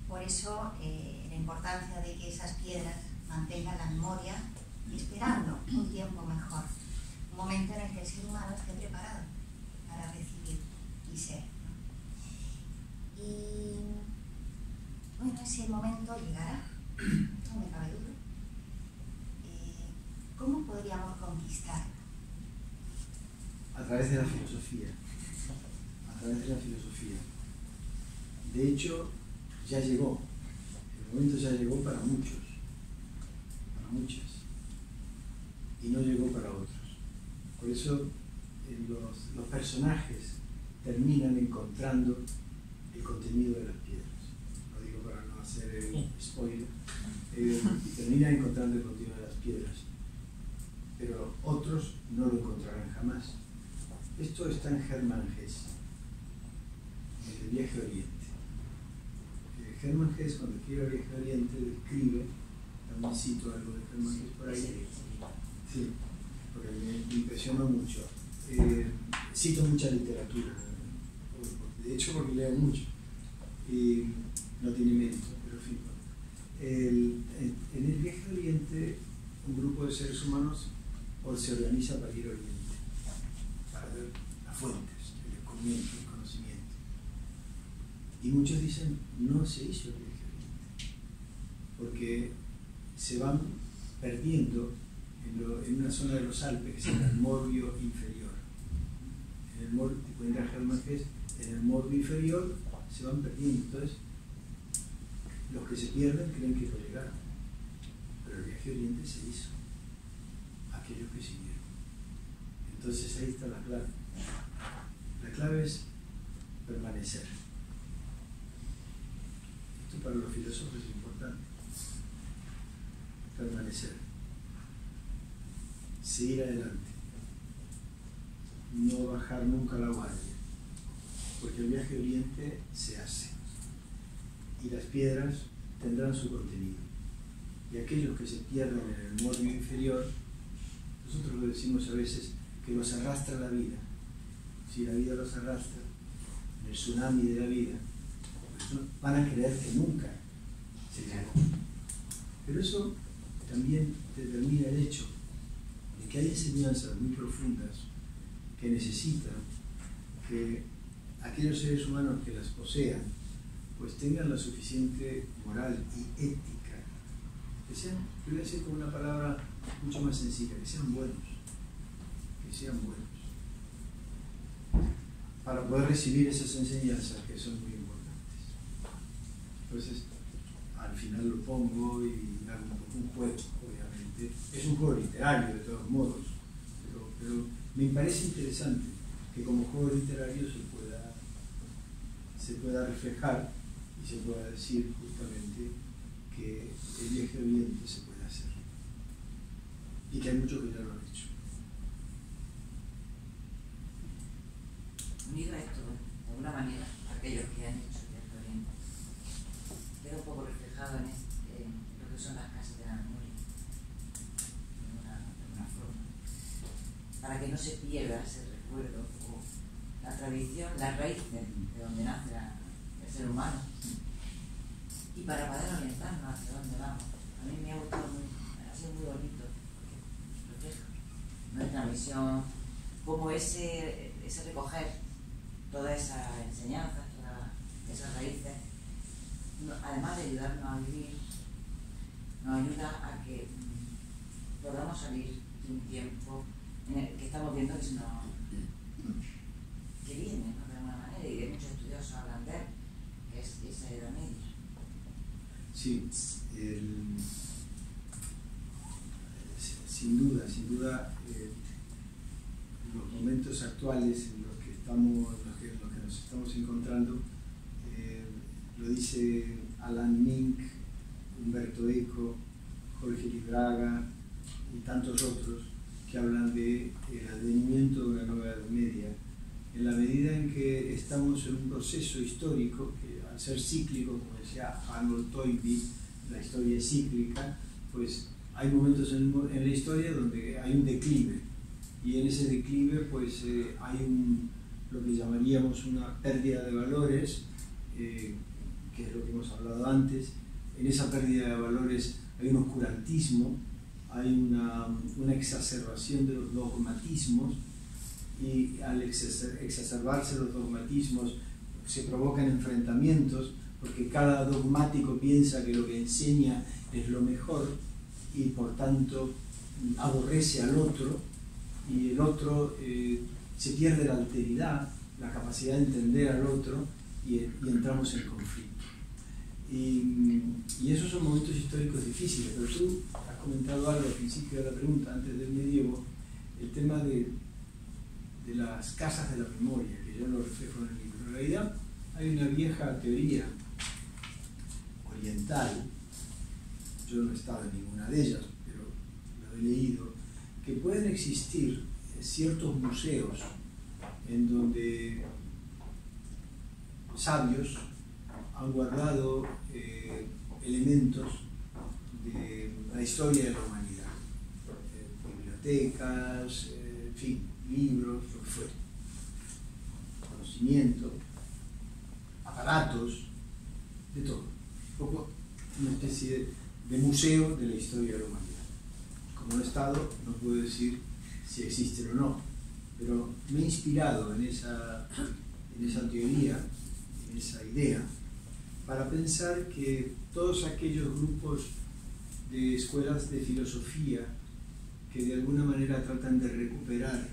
Por eso la importancia de que esas piedras mantengan la memoria y esperando un tiempo mejor, un momento en el que el ser humano esté preparado para recibir y ser, ¿no? Y bueno, ese momento llegará, no me cabe duda. ¿Cómo podríamos conquistarlo? A través de la filosofía. A través de la filosofía. De hecho, ya llegó. El momento ya llegó para muchos. Para muchas. y no llegó para otros. Por eso los personajes terminan encontrando el contenido de las piedras. Lo digo para no hacer el spoiler. Terminan encontrando el contenido de las piedras, pero otros no lo encontrarán jamás. Esto está en Hermann Hesse, en el Viaje a Oriente. Hermann Hesse, cuando escribe el Viaje a Oriente, describe, también cito algo de Hermann Hesse por ahí, sí, porque me impresionó mucho. Cito mucha literatura, de hecho porque leo mucho, y no tiene mérito, pero en fin. En el Viaje a Oriente, un grupo de seres humanos se organiza para ir a Oriente, para ver las fuentes, el descubrimiento, el conocimiento. Y muchos dicen, no se hizo el Viaje a Oriente, porque se van perdiendo en una zona de los Alpes que se llama el Morbio inferior. En el Morbio, en el Morbio inferior se van perdiendo. Entonces, los que se pierden creen que no llegaron, pero el Viaje a Oriente se hizo, aquellos que siguieron. Entonces ahí está la clave. La clave es permanecer. Esto para los filósofos es importante. Permanecer. Seguir adelante. No bajar nunca la guardia, porque el Viaje a Oriente se hace. Y las piedras tendrán su contenido. Y aquellos que se pierden en el Morbio inferior, nosotros lo decimos a veces, que los arrastra la vida. Si la vida los arrastra, en el tsunami de la vida, pues van a creer que nunca se llegó. Pero eso también determina el hecho de que hay enseñanzas muy profundas que necesitan que aquellos seres humanos que las posean pues tengan la suficiente moral y ética, que sean, yo voy a decir con una palabra mucho más sencilla, que sean buenos, para poder recibir esas enseñanzas que son muy importantes. Entonces, al final lo pongo y hago un juego, obviamente. Es un juego literario, de todos modos, pero me parece interesante que como juego literario se pueda reflejar y se pueda decir justamente que el Viaje a Oriente se puede hacer y que hay muchos que ya lo han hecho. Unido a esto, de alguna manera, aquellos que han hecho el Viaje a Oriente, queda un poco reflejado en lo que son las casas de la memoria, de alguna forma, para que no se pierda ese recuerdo o la tradición, las raíces de donde nace el ser humano, y para poder orientarnos hacia dónde vamos. A mí me ha gustado ha sido muy bonito, porque refleja nuestra misión, como ese recoger todas esas enseñanzas, todas esas raíces, además de ayudarnos a vivir, nos ayuda a que podamos salir de un tiempo en el que estamos viendo que que viene, ¿no? De alguna manera, y de muchos estudiosos hablan de él, que es esa Edad Media. Sí, sin duda, los momentos actuales en los que nos estamos encontrando, lo dice Alan Mink, Humberto Eco, Jorge Libraga y tantos otros que hablan del advenimiento de una nueva Edad Media, en la medida en que estamos en un proceso histórico que, al ser cíclico, como decía Arnold Toynbee, la historia es cíclica, pues hay momentos en la historia donde hay un declive, y en ese declive pues hay lo que llamaríamos una pérdida de valores, que es lo que hemos hablado antes. En esa pérdida de valores hay un oscurantismo, hay una exacerbación de los dogmatismos, y al exacerbarse los dogmatismos se provocan enfrentamientos, porque cada dogmático piensa que lo que enseña es lo mejor y por tanto aborrece al otro, y el otro se pierde la alteridad, la capacidad de entender al otro, y entramos en conflicto. Y esos son momentos históricos difíciles, pero tú has comentado algo al principio de la pregunta, antes del medievo, el tema de las casas de la memoria, que yo lo reflejo en el libro. En realidad hay una vieja teoría oriental, yo no he estado en ninguna de ellas, pero lo he leído, que pueden existir ciertos museos en donde sabios han guardado elementos de la historia de la humanidad, bibliotecas, en fin, libros, lo que fuera, conocimiento, aparatos, de todo, un poco una especie de museo de la historia de la humanidad. Como no he estado, no puedo decir si existen o no, pero me he inspirado en esa teoría, en esa idea, para pensar que todos aquellos grupos de escuelas de filosofía que de alguna manera tratan de recuperar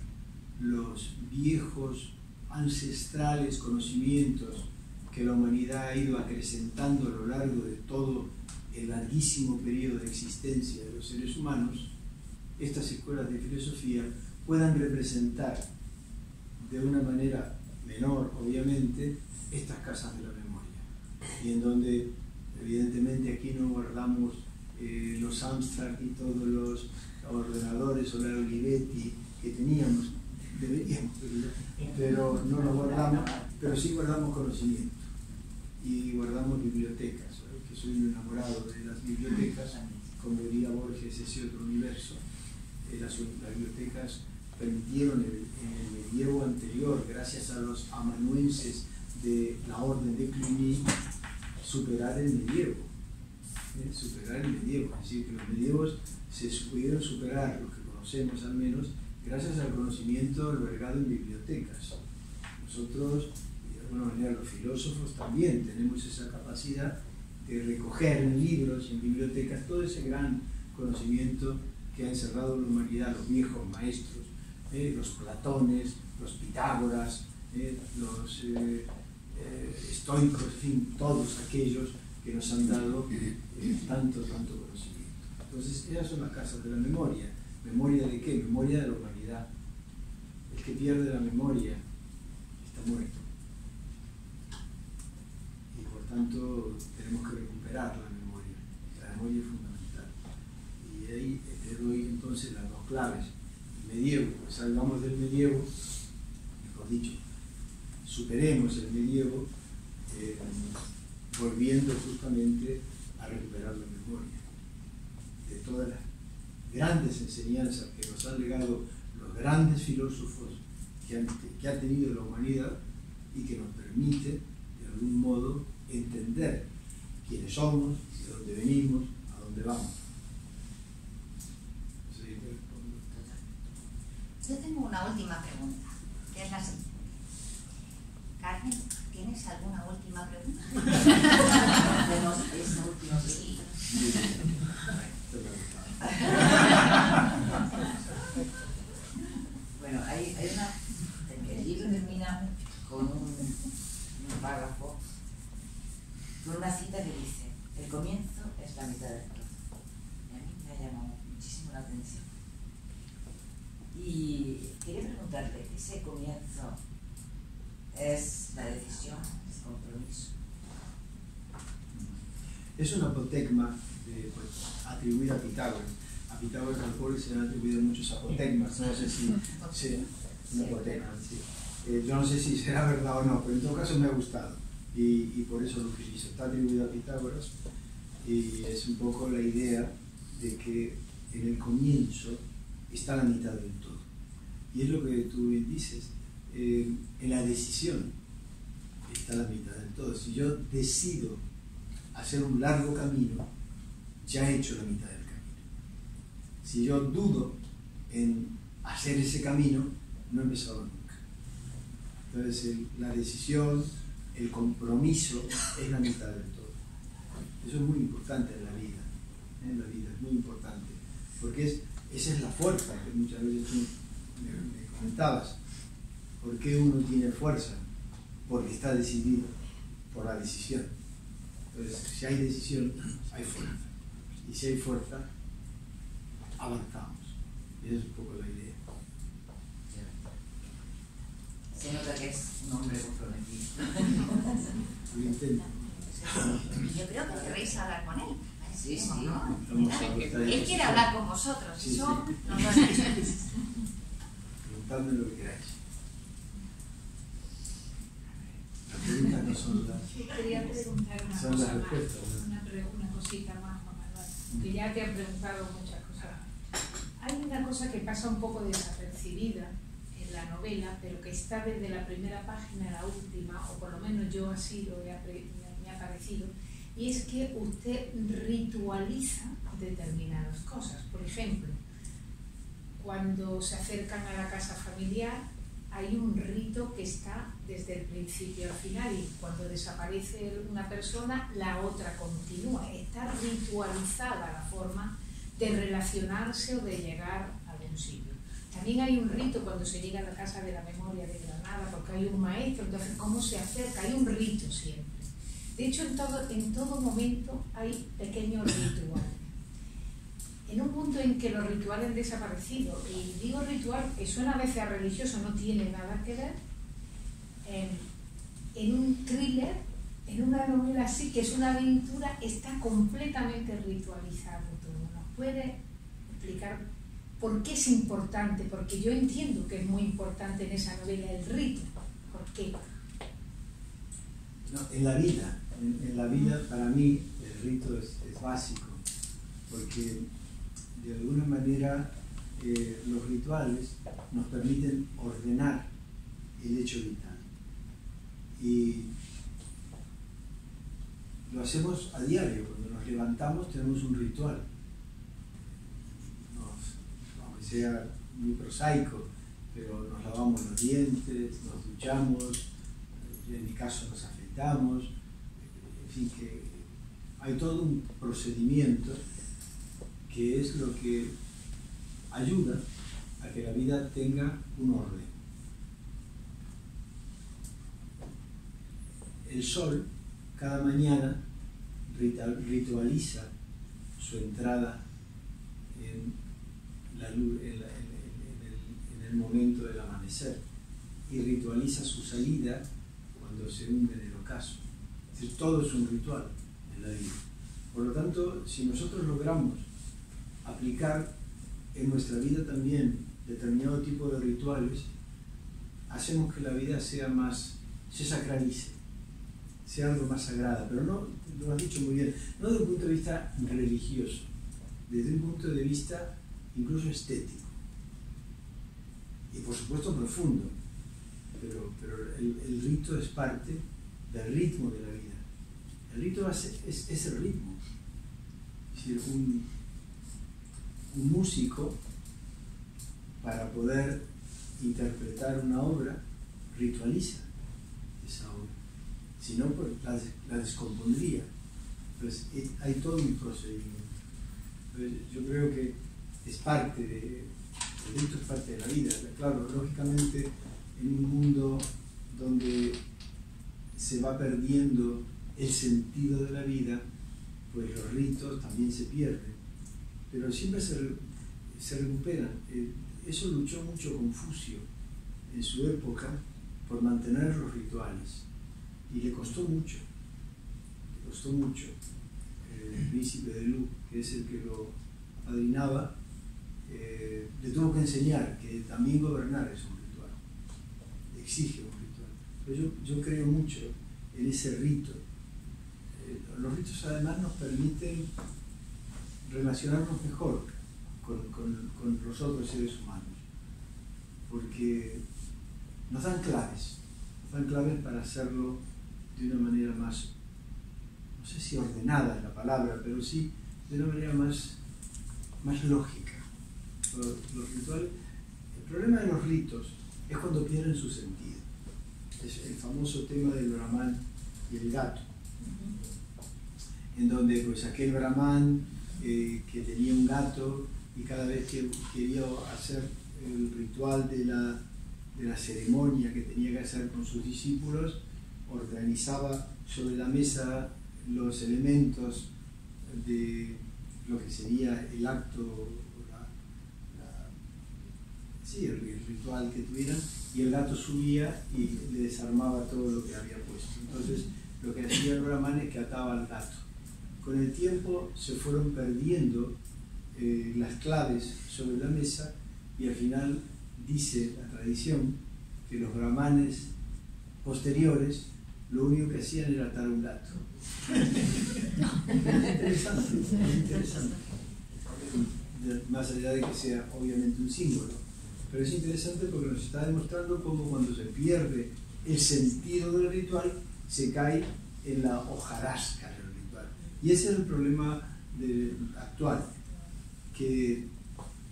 los viejos, ancestrales conocimientos que la humanidad ha ido acrecentando a lo largo de todo el larguísimo periodo de existencia de los seres humanos, estas escuelas de filosofía puedan representar de una manera menor, obviamente, estas casas de la memoria. Y en donde, evidentemente, aquí no guardamos los Amstrad y todos los ordenadores o la Olivetti que teníamos, deberíamos, pero no los guardamos, pero sí guardamos conocimiento y guardamos bibliotecas. ¿Sabes? Que soy un enamorado de las bibliotecas, como diría Borges, ese otro universo. Las bibliotecas permitieron en el medievo anterior, gracias a los amanuenses de la orden de Cluny, superar el medievo. Superar el medievo, es decir, que los medievos se pudieron superar, los que conocemos al menos, gracias al conocimiento albergado en bibliotecas. Nosotros, de alguna manera los filósofos también tenemos esa capacidad de recoger en libros, en bibliotecas, todo ese gran conocimiento que ha encerrado la humanidad, los viejos maestros, los Platones, los Pitágoras, los estoicos, en fin, todos aquellos que nos han dado tanto conocimiento. Entonces, esas son las casas de la memoria. ¿Memoria de qué? Memoria de la humanidad. El que pierde la memoria está muerto. Y por tanto, tenemos que recuperar la memoria. La memoria es fundamental. Y ahí te doy entonces las dos claves. El medievo, pues salgamos del medievo, mejor dicho, superemos el medievo, volviendo justamente a recuperar la memoria de todas las grandes enseñanzas que nos han legado los grandes filósofos que ha tenido la humanidad y que nos permite, de algún modo, entender quiénes somos, de dónde venimos, a dónde vamos. Yo tengo una última pregunta, que es la siguiente. Carmen, ¿tienes alguna última pregunta? Hacemos esa última pregunta. Bueno, hay una... El libro termina con un párrafo, con una cita que dice: el comienzo es la mitad del todo. Y a mí me ha llamado muchísimo la atención. Y quería preguntarle, ¿ese comienzo es la decisión, es compromiso? Es una apotegma atribuida a Pitágoras. A Pitágoras al pobre se le han atribuido muchos apotegmas. No sé si una apotegma, sí. Yo no sé si será verdad o no, pero en todo caso me ha gustado y por eso lo utilizo. Está atribuido a Pitágoras y es un poco la idea de que en el comienzo está la mitad del todo. Y es lo que tú bien dices, en la decisión está la mitad del todo. Si yo decido hacer un largo camino, ya he hecho la mitad del camino. Si yo dudo en hacer ese camino, no he empezado nunca. Entonces la decisión, el compromiso es la mitad del todo. Eso es muy importante en la vida. En la vida es muy importante, porque esa es la fuerza que muchas veces tú me comentabas. ¿Por qué uno tiene fuerza? Porque está decidido por la decisión. Entonces, si hay decisión, hay fuerza. Y si hay fuerza, avanzamos. Y esa es un poco la idea. Se nota que es un hombre comprometido. Lo intento. Yo creo que querréis hablar con él. Sí, sí. ¿No? Vamos a votar. Él quiere hablar con vosotros. Sí, Eso sí. nos lo has dicho. Preguntadme lo que queráis. Las preguntas no son las... Sí, quería preguntar una Son cosa las más, respuestas, ¿no? una cosita más, Juan Manuel, que ya te han preguntado muchas cosas. Hay una cosa que pasa un poco desapercibida en la novela, pero que está desde la primera página a la última, o por lo menos yo así me ha parecido, y es que usted ritualiza determinadas cosas. Por ejemplo, cuando se acercan a la casa familiar, hay un rito que está desde el principio al final, y cuando desaparece una persona, la otra continúa. Está ritualizada la forma de relacionarse o de llegar a algún sitio. También hay un rito cuando se llega a la Casa de la Memoria de Granada, porque hay un maestro, entonces cómo se acerca, hay un rito siempre. De hecho, en todo momento hay pequeños rituales. En un punto en que los rituales han desaparecido, y digo ritual que suena a veces a religioso, no tiene nada que ver, en un thriller, en una novela así, que es una aventura, está completamente ritualizado todo. ¿Nos puede explicar por qué es importante? Porque yo entiendo que es muy importante en esa novela el rito. ¿Por qué? No, en la vida para mí el rito es básico, porque de alguna manera los rituales nos permiten ordenar el hecho vital. Y lo hacemos a diario. Cuando nos levantamos tenemos un ritual, aunque sea muy prosaico, pero nos lavamos los dientes, nos duchamos, en mi caso nos afeitamos, en fin, que hay todo un procedimiento que es lo que ayuda a que la vida tenga un orden. El sol cada mañana ritualiza su entrada en la luz, en el momento del amanecer, y ritualiza su salida cuando se hunde en el ocaso. Es decir, todo es un ritual en la vida. Por lo tanto, si nosotros logramos aplicar en nuestra vida también determinado tipo de rituales, hacemos que la vida sea más, se sacralice, sea algo más sagrada, pero no, lo has dicho muy bien, no desde un punto de vista religioso, desde un punto de vista incluso estético, y por supuesto profundo, pero el rito es parte del ritmo de la vida. El rito es el ritmo. Es decir, un músico, para poder interpretar una obra, ritualiza esa obra. Si no, pues la descompondría. Entonces, hay todo un procedimiento. Entonces, yo creo que es parte el rito es parte de la vida. Claro, lógicamente, en un mundo donde se va perdiendo el sentido de la vida, pues los ritos también se pierden, pero siempre se recuperan. Eso luchó mucho Confucio en su época por mantener los rituales, y le costó mucho. El príncipe de Lu, que es el que lo apadrinaba, le tuvo que enseñar que también gobernar es un ritual, exige un ritual. Pero yo creo mucho en ese rito. Los ritos además nos permiten relacionarnos mejor con los otros seres humanos, porque nos dan claves para hacerlo de una manera más, no sé si ordenada es la palabra, pero sí de una manera más lógica. Los rituales, el problema de los ritos es cuando pierden su sentido. Es el famoso tema del brahman y el gato, en donde pues aquel brahman que tenía un gato, y cada vez que quería hacer el ritual de la ceremonia que tenía que hacer con sus discípulos, organizaba sobre la mesa los elementos de lo que sería el acto, sí, el ritual que tuvieran, y el gato subía y le desarmaba todo lo que había puesto. Entonces, lo que hacía el brahman es que ataba al gato. Con el tiempo se fueron perdiendo las claves sobre la mesa, y al final dice la tradición que los brahmanes posteriores lo único que hacían era atar un gato. Es interesante. Más allá de que sea obviamente un símbolo. Pero es interesante porque nos está demostrando cómo cuando se pierde el sentido del ritual, se cae en la hojarasca del ritual. Y ese es el problema actual, que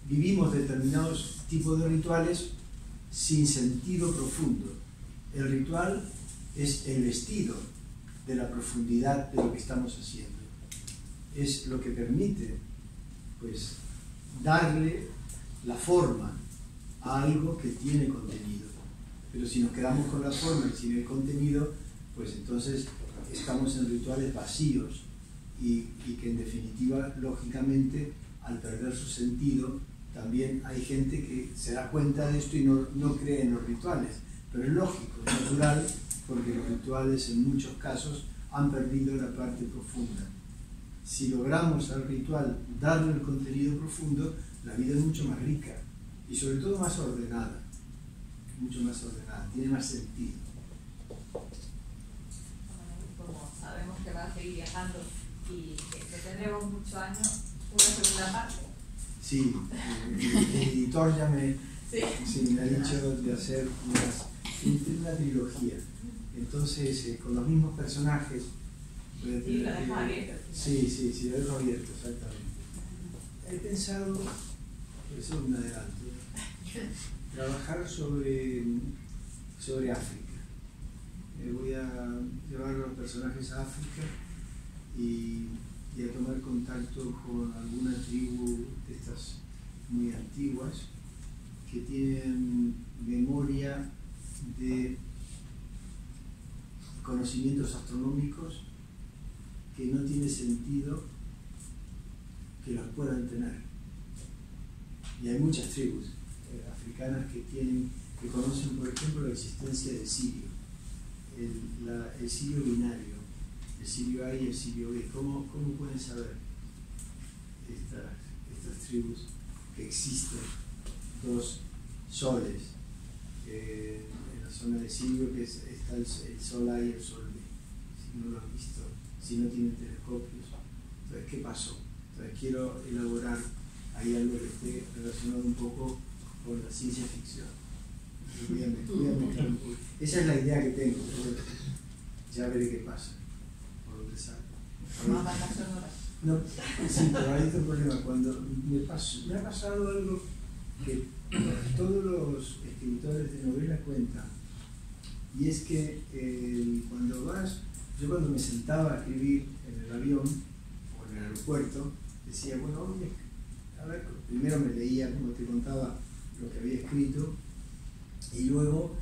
vivimos determinados tipos de rituales sin sentido profundo. El ritual es el vestido de la profundidad de lo que estamos haciendo. Es lo que permite, pues, darle la forma a algo que tiene contenido. Pero si nos quedamos con la forma y sin el contenido, pues entonces estamos en rituales vacíos y que en definitiva, lógicamente, al perder su sentido, también hay gente que se da cuenta de esto y no cree en los rituales. Pero es lógico, es natural, porque los rituales en muchos casos han perdido la parte profunda. Si logramos al ritual darle el contenido profundo, la vida es mucho más rica y sobre todo más ordenada, mucho más ordenada, tiene más sentido. Como sabemos que va a seguir viajando y que tendremos muchos años, una segunda parte. Sí, el editor ya me ha dicho de hacer una trilogía. Entonces, con los mismos personajes. Sí, lo dejo abierto. Sí, lo dejo abierto, exactamente. He pensado, eso es un adelanto, trabajar sobre África. Voy a llevar a los personajes a África y a tomar contacto con alguna tribu de estas muy antiguas que tienen memoria de conocimientos astronómicos que no tiene sentido que los puedan tener. Y hay muchas tribus africanas que conocen, por ejemplo, la existencia del sirio, el sirio binario, el sirio A y el sirio B. ¿Cómo pueden saber estas tribus que existen dos soles? En la zona de Sirio que está el sol A y el sol B. Si no lo han visto, si no tienen telescopios. Entonces, ¿qué pasó? Entonces, quiero elaborar ahí algo que esté relacionado un poco con la ciencia ficción. Voy a mezclar un poco. Esa es la idea que tengo. Ya veré qué pasa. Por dónde sale. ¿Más bandas sonoras? No, sí, pero hay otro problema. Cuando me ha pasado algo que todos los escritores de novelas cuentan, y es que yo cuando me sentaba a escribir en el avión o en el aeropuerto, decía, bueno, a ver, primero me leía, como te contaba, lo que había escrito, y luego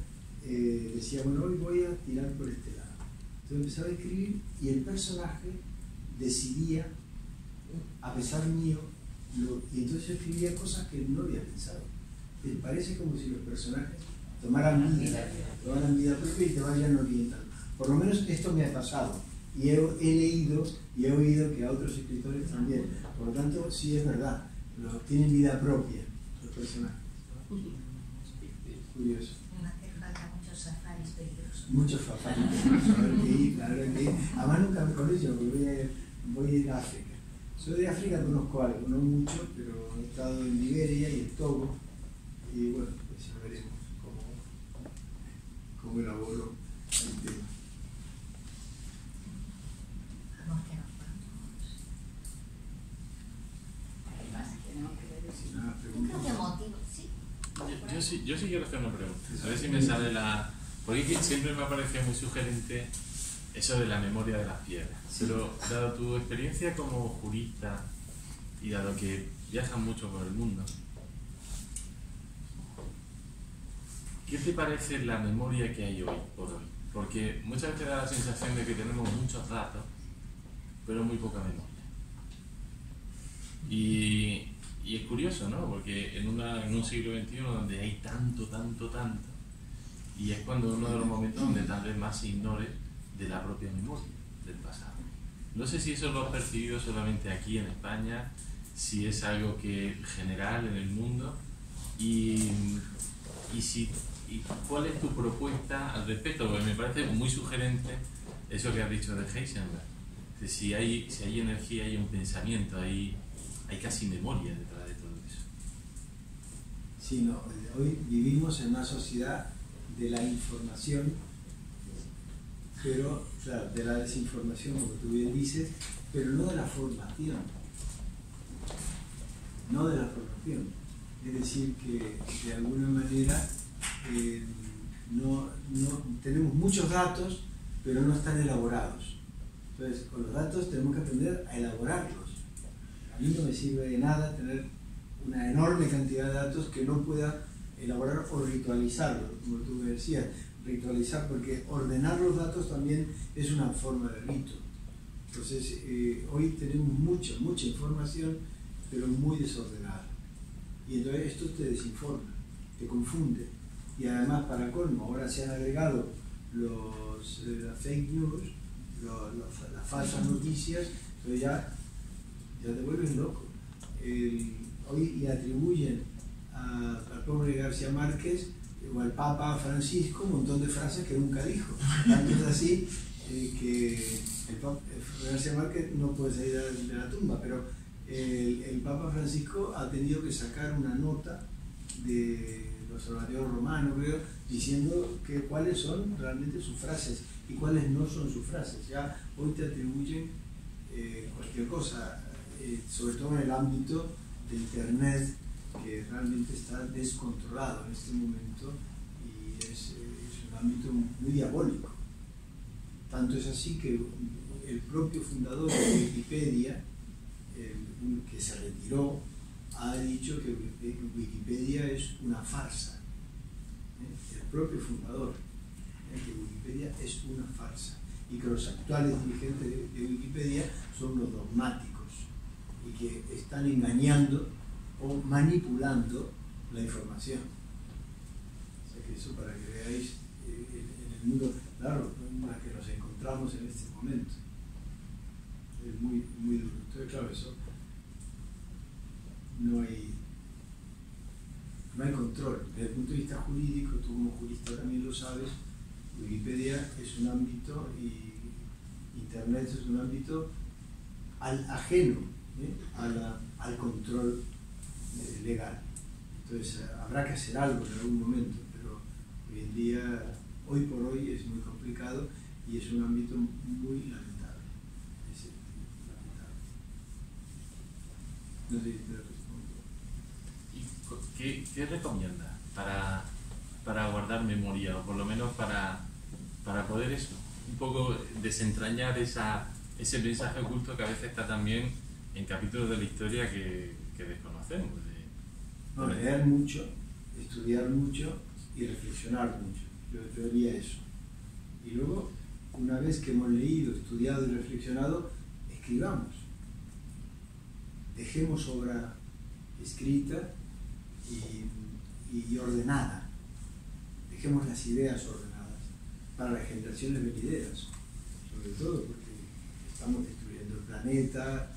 decía, bueno, hoy voy a tirar por este lado. Entonces empezaba a escribir y el personaje decidía, a pesar mío, y entonces yo escribía cosas que no había pensado. Te parece como si los personajes tomaran vida propia y te vayan orientando. Por lo menos esto me ha pasado. Y he leído y he oído que a otros escritores también. Por lo tanto, sí es verdad. Tienen vida propia los personajes. Curioso. Me hace falta muchos safaris peligrosos. Muchos safaris peligrosos. Habrá que ir. Además nunca me conozco porque voy a ir a África. Soy de África, conozco algo, no mucho, pero he estado en Liberia y en Togo. Y bueno, pues ya veremos cómo elaboro el tema. Vamos que nos vamos. Además, tenemos que ver Si nada, Yo preguntas. creo que motivo, sí. Yo sí quiero hacer una pregunta. A ver si me sale la... Porque siempre me ha parecido muy sugerente eso de la memoria de las piedras. Pero dado tu experiencia como jurista y dado que viajas mucho por el mundo, ¿qué te parece la memoria que hay hoy por hoy? Porque muchas veces da la sensación de que tenemos muchos datos, pero muy poca memoria. Y es curioso, ¿no? Porque en un siglo XXI donde hay tanto, y es cuando uno de los momentos donde tal vez más se ignore de la propia memoria del pasado. No sé si eso lo has percibido solamente aquí en España, si es algo que general en el mundo, y cuál es tu propuesta al respecto, porque me parece muy sugerente eso que has dicho de Heisenberg. Si hay energía, hay un pensamiento, hay casi memoria detrás de todo eso. Sí, no, hoy vivimos en una sociedad de la información, pero, claro, de la desinformación, como tú bien dices, pero no de la formación. No de la formación. Es decir, que de alguna manera no tenemos muchos datos, pero no están elaborados. Entonces, con los datos tenemos que aprender a elaborarlos. A mí no me sirve de nada tener una enorme cantidad de datos que no pueda elaborar o ritualizarlos, como tú me decías, ritualizar, porque ordenar los datos también es una forma de rito. Entonces, hoy tenemos mucha información, pero muy desordenada. Y entonces esto te desinforma, te confunde. Y además, para colmo, ahora se han agregado las fake news, las falsas noticias, entonces ya te vuelves loco. Hoy le atribuyen al pobre García Márquez o al Papa Francisco un montón de frases que nunca dijo. Tanto es así que García Márquez no puede salir de la tumba, pero el Papa Francisco ha tenido que sacar una nota de los Observatorio Romano, creo, diciendo cuáles son realmente sus frases y cuáles no son sus frases. Ya hoy te atribuyen cualquier cosa, sobre todo en el ámbito de Internet, que realmente está descontrolado en este momento y es un ámbito muy diabólico. Tanto es así que el propio fundador de Wikipedia, que se retiró, ha dicho que Wikipedia es una farsa. El propio fundador, que Wikipedia es una farsa y que los actuales dirigentes de Wikipedia son los dogmáticos y que están engañando o manipulando la información. O sea que eso, para que veáis en el mundo, claro, en el que nos encontramos en este momento, es muy duro. Entonces, claro, eso no hay control. Desde el punto de vista jurídico, tú como jurista también lo sabes, Wikipedia es un ámbito y Internet es un ámbito ajeno al control legal. Entonces habrá que hacer algo en algún momento, pero hoy en día, hoy por hoy, es muy complicado y es un ámbito muy lamentable. Es lamentable. No sé si te respondo. ¿Qué recomiendas para guardar memoria, o por lo menos para poder eso, un poco desentrañar ese mensaje oculto que a veces está también en capítulos de la historia que desconocemos? Leer mucho, estudiar mucho y reflexionar mucho. Yo diría eso. Y luego, una vez que hemos leído, estudiado y reflexionado, escribamos. Dejemos obra escrita y ordenada. Dejemos las ideas ordenadas para las generaciones venideras, sobre todo porque estamos destruyendo el planeta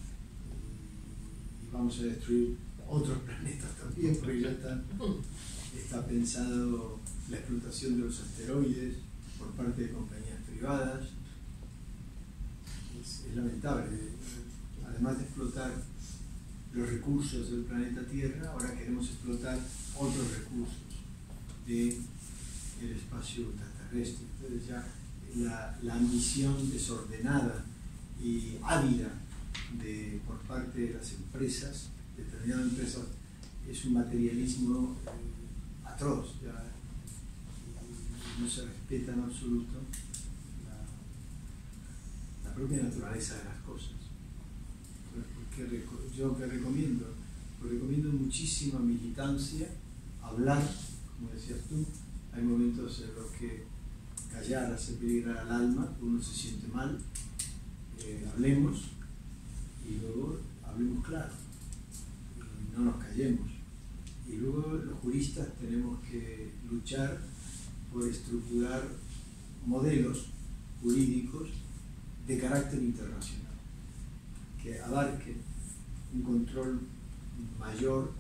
y vamos a destruir otros planetas también, porque ya está pensado la explotación de los asteroides por parte de compañías privadas. Es lamentable. Además de explotar los recursos del planeta Tierra, ahora queremos explotar otros recursos del espacio extraterrestre. Entonces ya la ambición desordenada y ávida por parte de las empresas, determinadas empresas, es un materialismo atroz. Ya no se respeta en absoluto la propia naturaleza de las cosas. Yo que recomiendo muchísima militancia, hablar, como decías tú. Hay momentos en los que callar hace peligrar al alma, uno se siente mal. Hablemos, y luego hablemos claro, y no nos callemos. Y luego los juristas tenemos que luchar por estructurar modelos jurídicos de carácter internacional, que abarquen un control mayor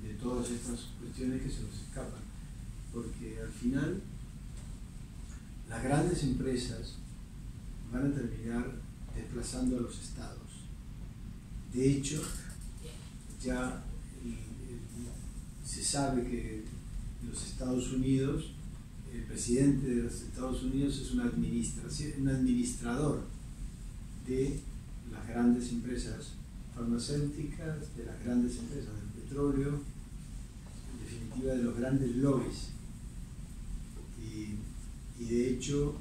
de todas estas cuestiones que se nos escapan. Porque al final las grandes empresas van a terminar desplazando a los estados. De hecho, ya se sabe que los Estados Unidos, el presidente de los Estados Unidos es un administrador de las grandes empresas farmacéuticas, de las grandes empresas del petróleo, en definitiva de los grandes lobbies. Y de hecho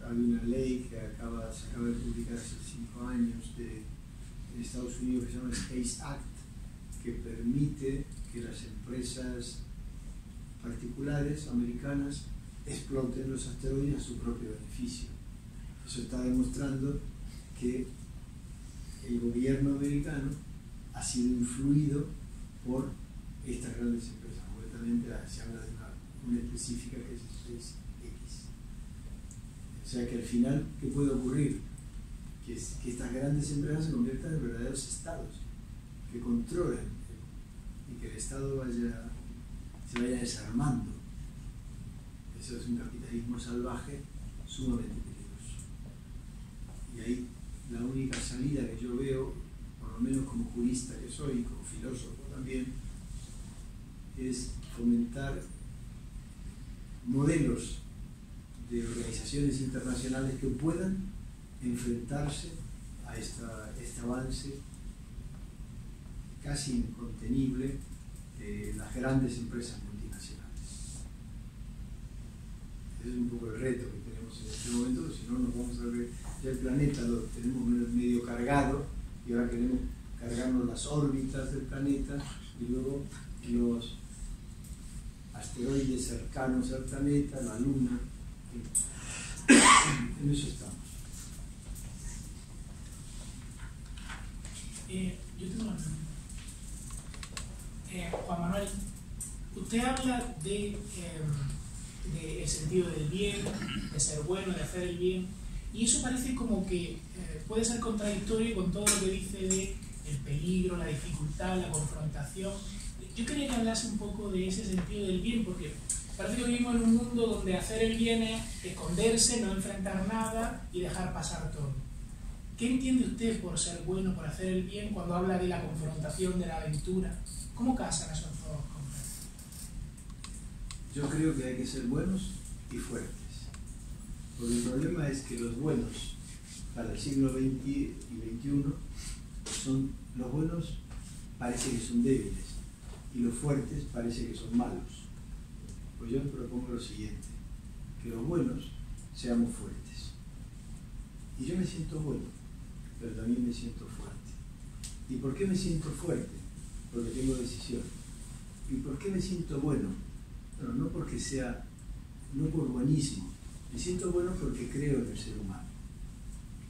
hay una ley que se acaba de publicar hace 5 años en Estados Unidos que se llama Space Act, que permite que las empresas particulares americanas exploten los asteroides a su propio beneficio. Eso está demostrando que el gobierno americano ha sido influido por estas grandes empresas. Concretamente se habla de una específica que es SpaceX. O sea que al final, ¿qué puede ocurrir? Que estas grandes empresas se conviertan en verdaderos estados que controlen y que el Estado se vaya desarmando. Eso es un capitalismo salvaje sumamente peligroso. Y ahí la única salida que yo veo, por lo menos como jurista que soy, como filósofo también, es fomentar modelos de organizaciones internacionales que puedan enfrentarse a este avance casi incontenible de las grandes empresas multinacionales. Ese es un poco el reto que tenemos en este momento, si no nos vamos a ver, ya el planeta lo tenemos medio cargado y ahora queremos cargarnos las órbitas del planeta y luego los asteroides cercanos al planeta, la Luna. En eso estamos. Yo tengo una pregunta. Juan Manuel, usted habla de el sentido del bien, de ser bueno, de hacer el bien, y eso parece como que puede ser contradictorio con todo lo que dice de el peligro, la dificultad, la confrontación. Yo quería que hablase un poco de ese sentido del bien, porque parece que vivimos en un mundo donde hacer el bien es esconderse, no enfrentar nada y dejar pasar todo. ¿Qué entiende usted por ser bueno, por hacer el bien, cuando habla de la confrontación, de la aventura? ¿Cómo casan esos dos conceptos? Yo creo que hay que ser buenos y fuertes. Porque el problema es que los buenos para el siglo XX y XXI los buenos parece que son débiles y los fuertes parece que son malos. Pues yo propongo lo siguiente, que los buenos seamos fuertes. Y yo me siento bueno, pero también me siento fuerte. ¿Y por qué me siento fuerte? Porque tengo decisión. ¿Y por qué me siento bueno? Bueno, no porque sea, no por buenismo. Me siento bueno porque creo en el ser humano.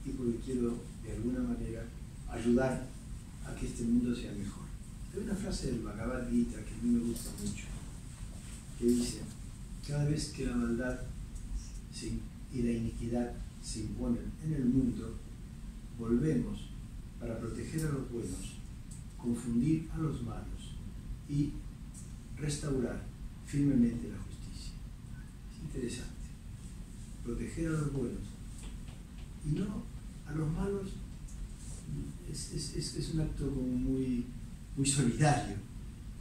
Y porque quiero, de alguna manera, ayudar a que este mundo sea mejor. Hay una frase del Bhagavad Gita que a mí me gusta mucho, que dice, cada vez que la maldad y la iniquidad se imponen en el mundo, volvemos para proteger a los buenos, confundir a los malos y restaurar firmemente la justicia. Es interesante. Proteger a los buenos y no a los malos es un acto como muy solidario.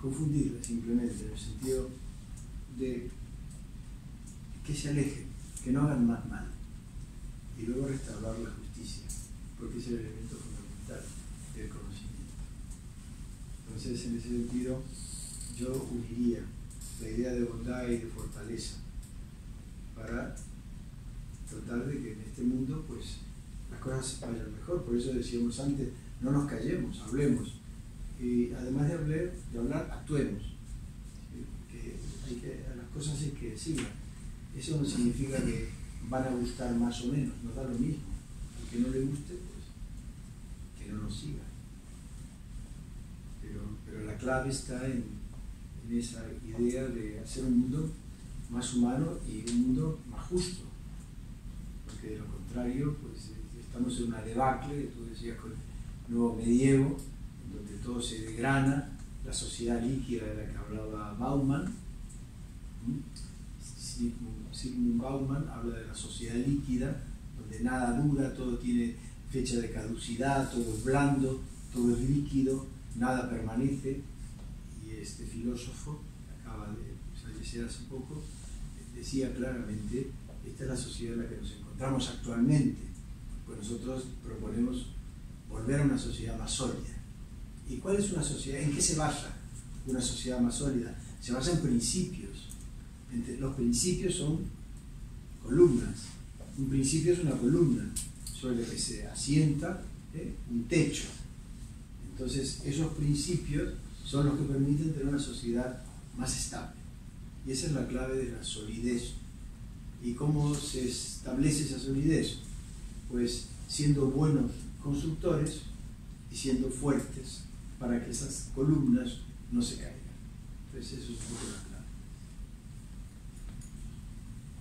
Confundirlos simplemente en el sentido de que se alejen, que no hagan más mal y luego restaurar la justicia, porque es el elemento fundamental del conocimiento. Entonces, en ese sentido, yo uniría la idea de bondad y de fortaleza para tratar de que en este mundo pues las cosas vayan mejor. Por eso decíamos antes, no nos callemos, hablemos. Y además de hablar, actuemos. Las cosas hay que decirlas. Eso no significa que van a gustar más o menos, nos da lo mismo. Al que no le guste, pues que no nos sigan. Pero la clave está en esa idea de hacer un mundo más humano y un mundo más justo, porque de lo contrario pues estamos en una debacle, tú decías, con el nuevo medievo, donde todo se degrana, la sociedad líquida de la que hablaba Bauman. Zygmunt Bauman habla de la sociedad líquida, donde nada dura, todo tiene fecha de caducidad, todo es blando, todo es líquido, nada permanece. Y este filósofo, que acaba de fallecer hace poco, decía claramente, esta es la sociedad en la que nos encontramos actualmente, pues nosotros proponemos volver a una sociedad más sólida. ¿Y cuál es una sociedad? ¿En qué se basa una sociedad más sólida? Se basa en principios. Los principios son columnas. Un principio es una columna sobre la que se asienta un techo. Entonces, esos principios son los que permiten tener una sociedad más estable. Y esa es la clave de la solidez. ¿Y cómo se establece esa solidez? Pues siendo buenos constructores y siendo fuertes para que esas columnas no se caigan. Entonces eso es un poco la clave.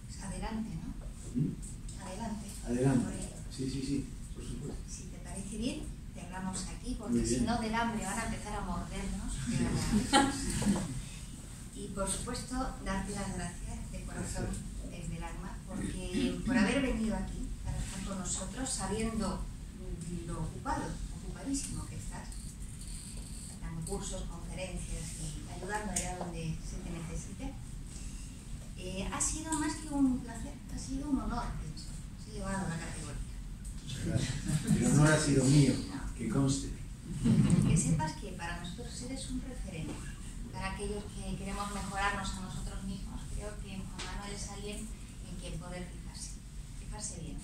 Pues adelante, ¿no? Adelante. Adelante. Sí, por supuesto. Si te parece bien, cerramos aquí, porque si no del hambre van a empezar a mordernos. Y por supuesto, darte las gracias de corazón, desde el alma, porque por haber venido aquí para estar con nosotros, sabiendo lo ocupadísimo que estás, dando cursos, conferencias y ayudando allá donde se te necesite. Ha sido más que un placer, ha sido un honor, pienso. Se ha llevado la categoría. Muchas gracias. El honor ha sido mío, que conste. Que sepas que para nosotros eres un referente. Para aquellos que queremos mejorarnos a nosotros mismos, creo que Juan Manuel es alguien en quien poder fijarse bien.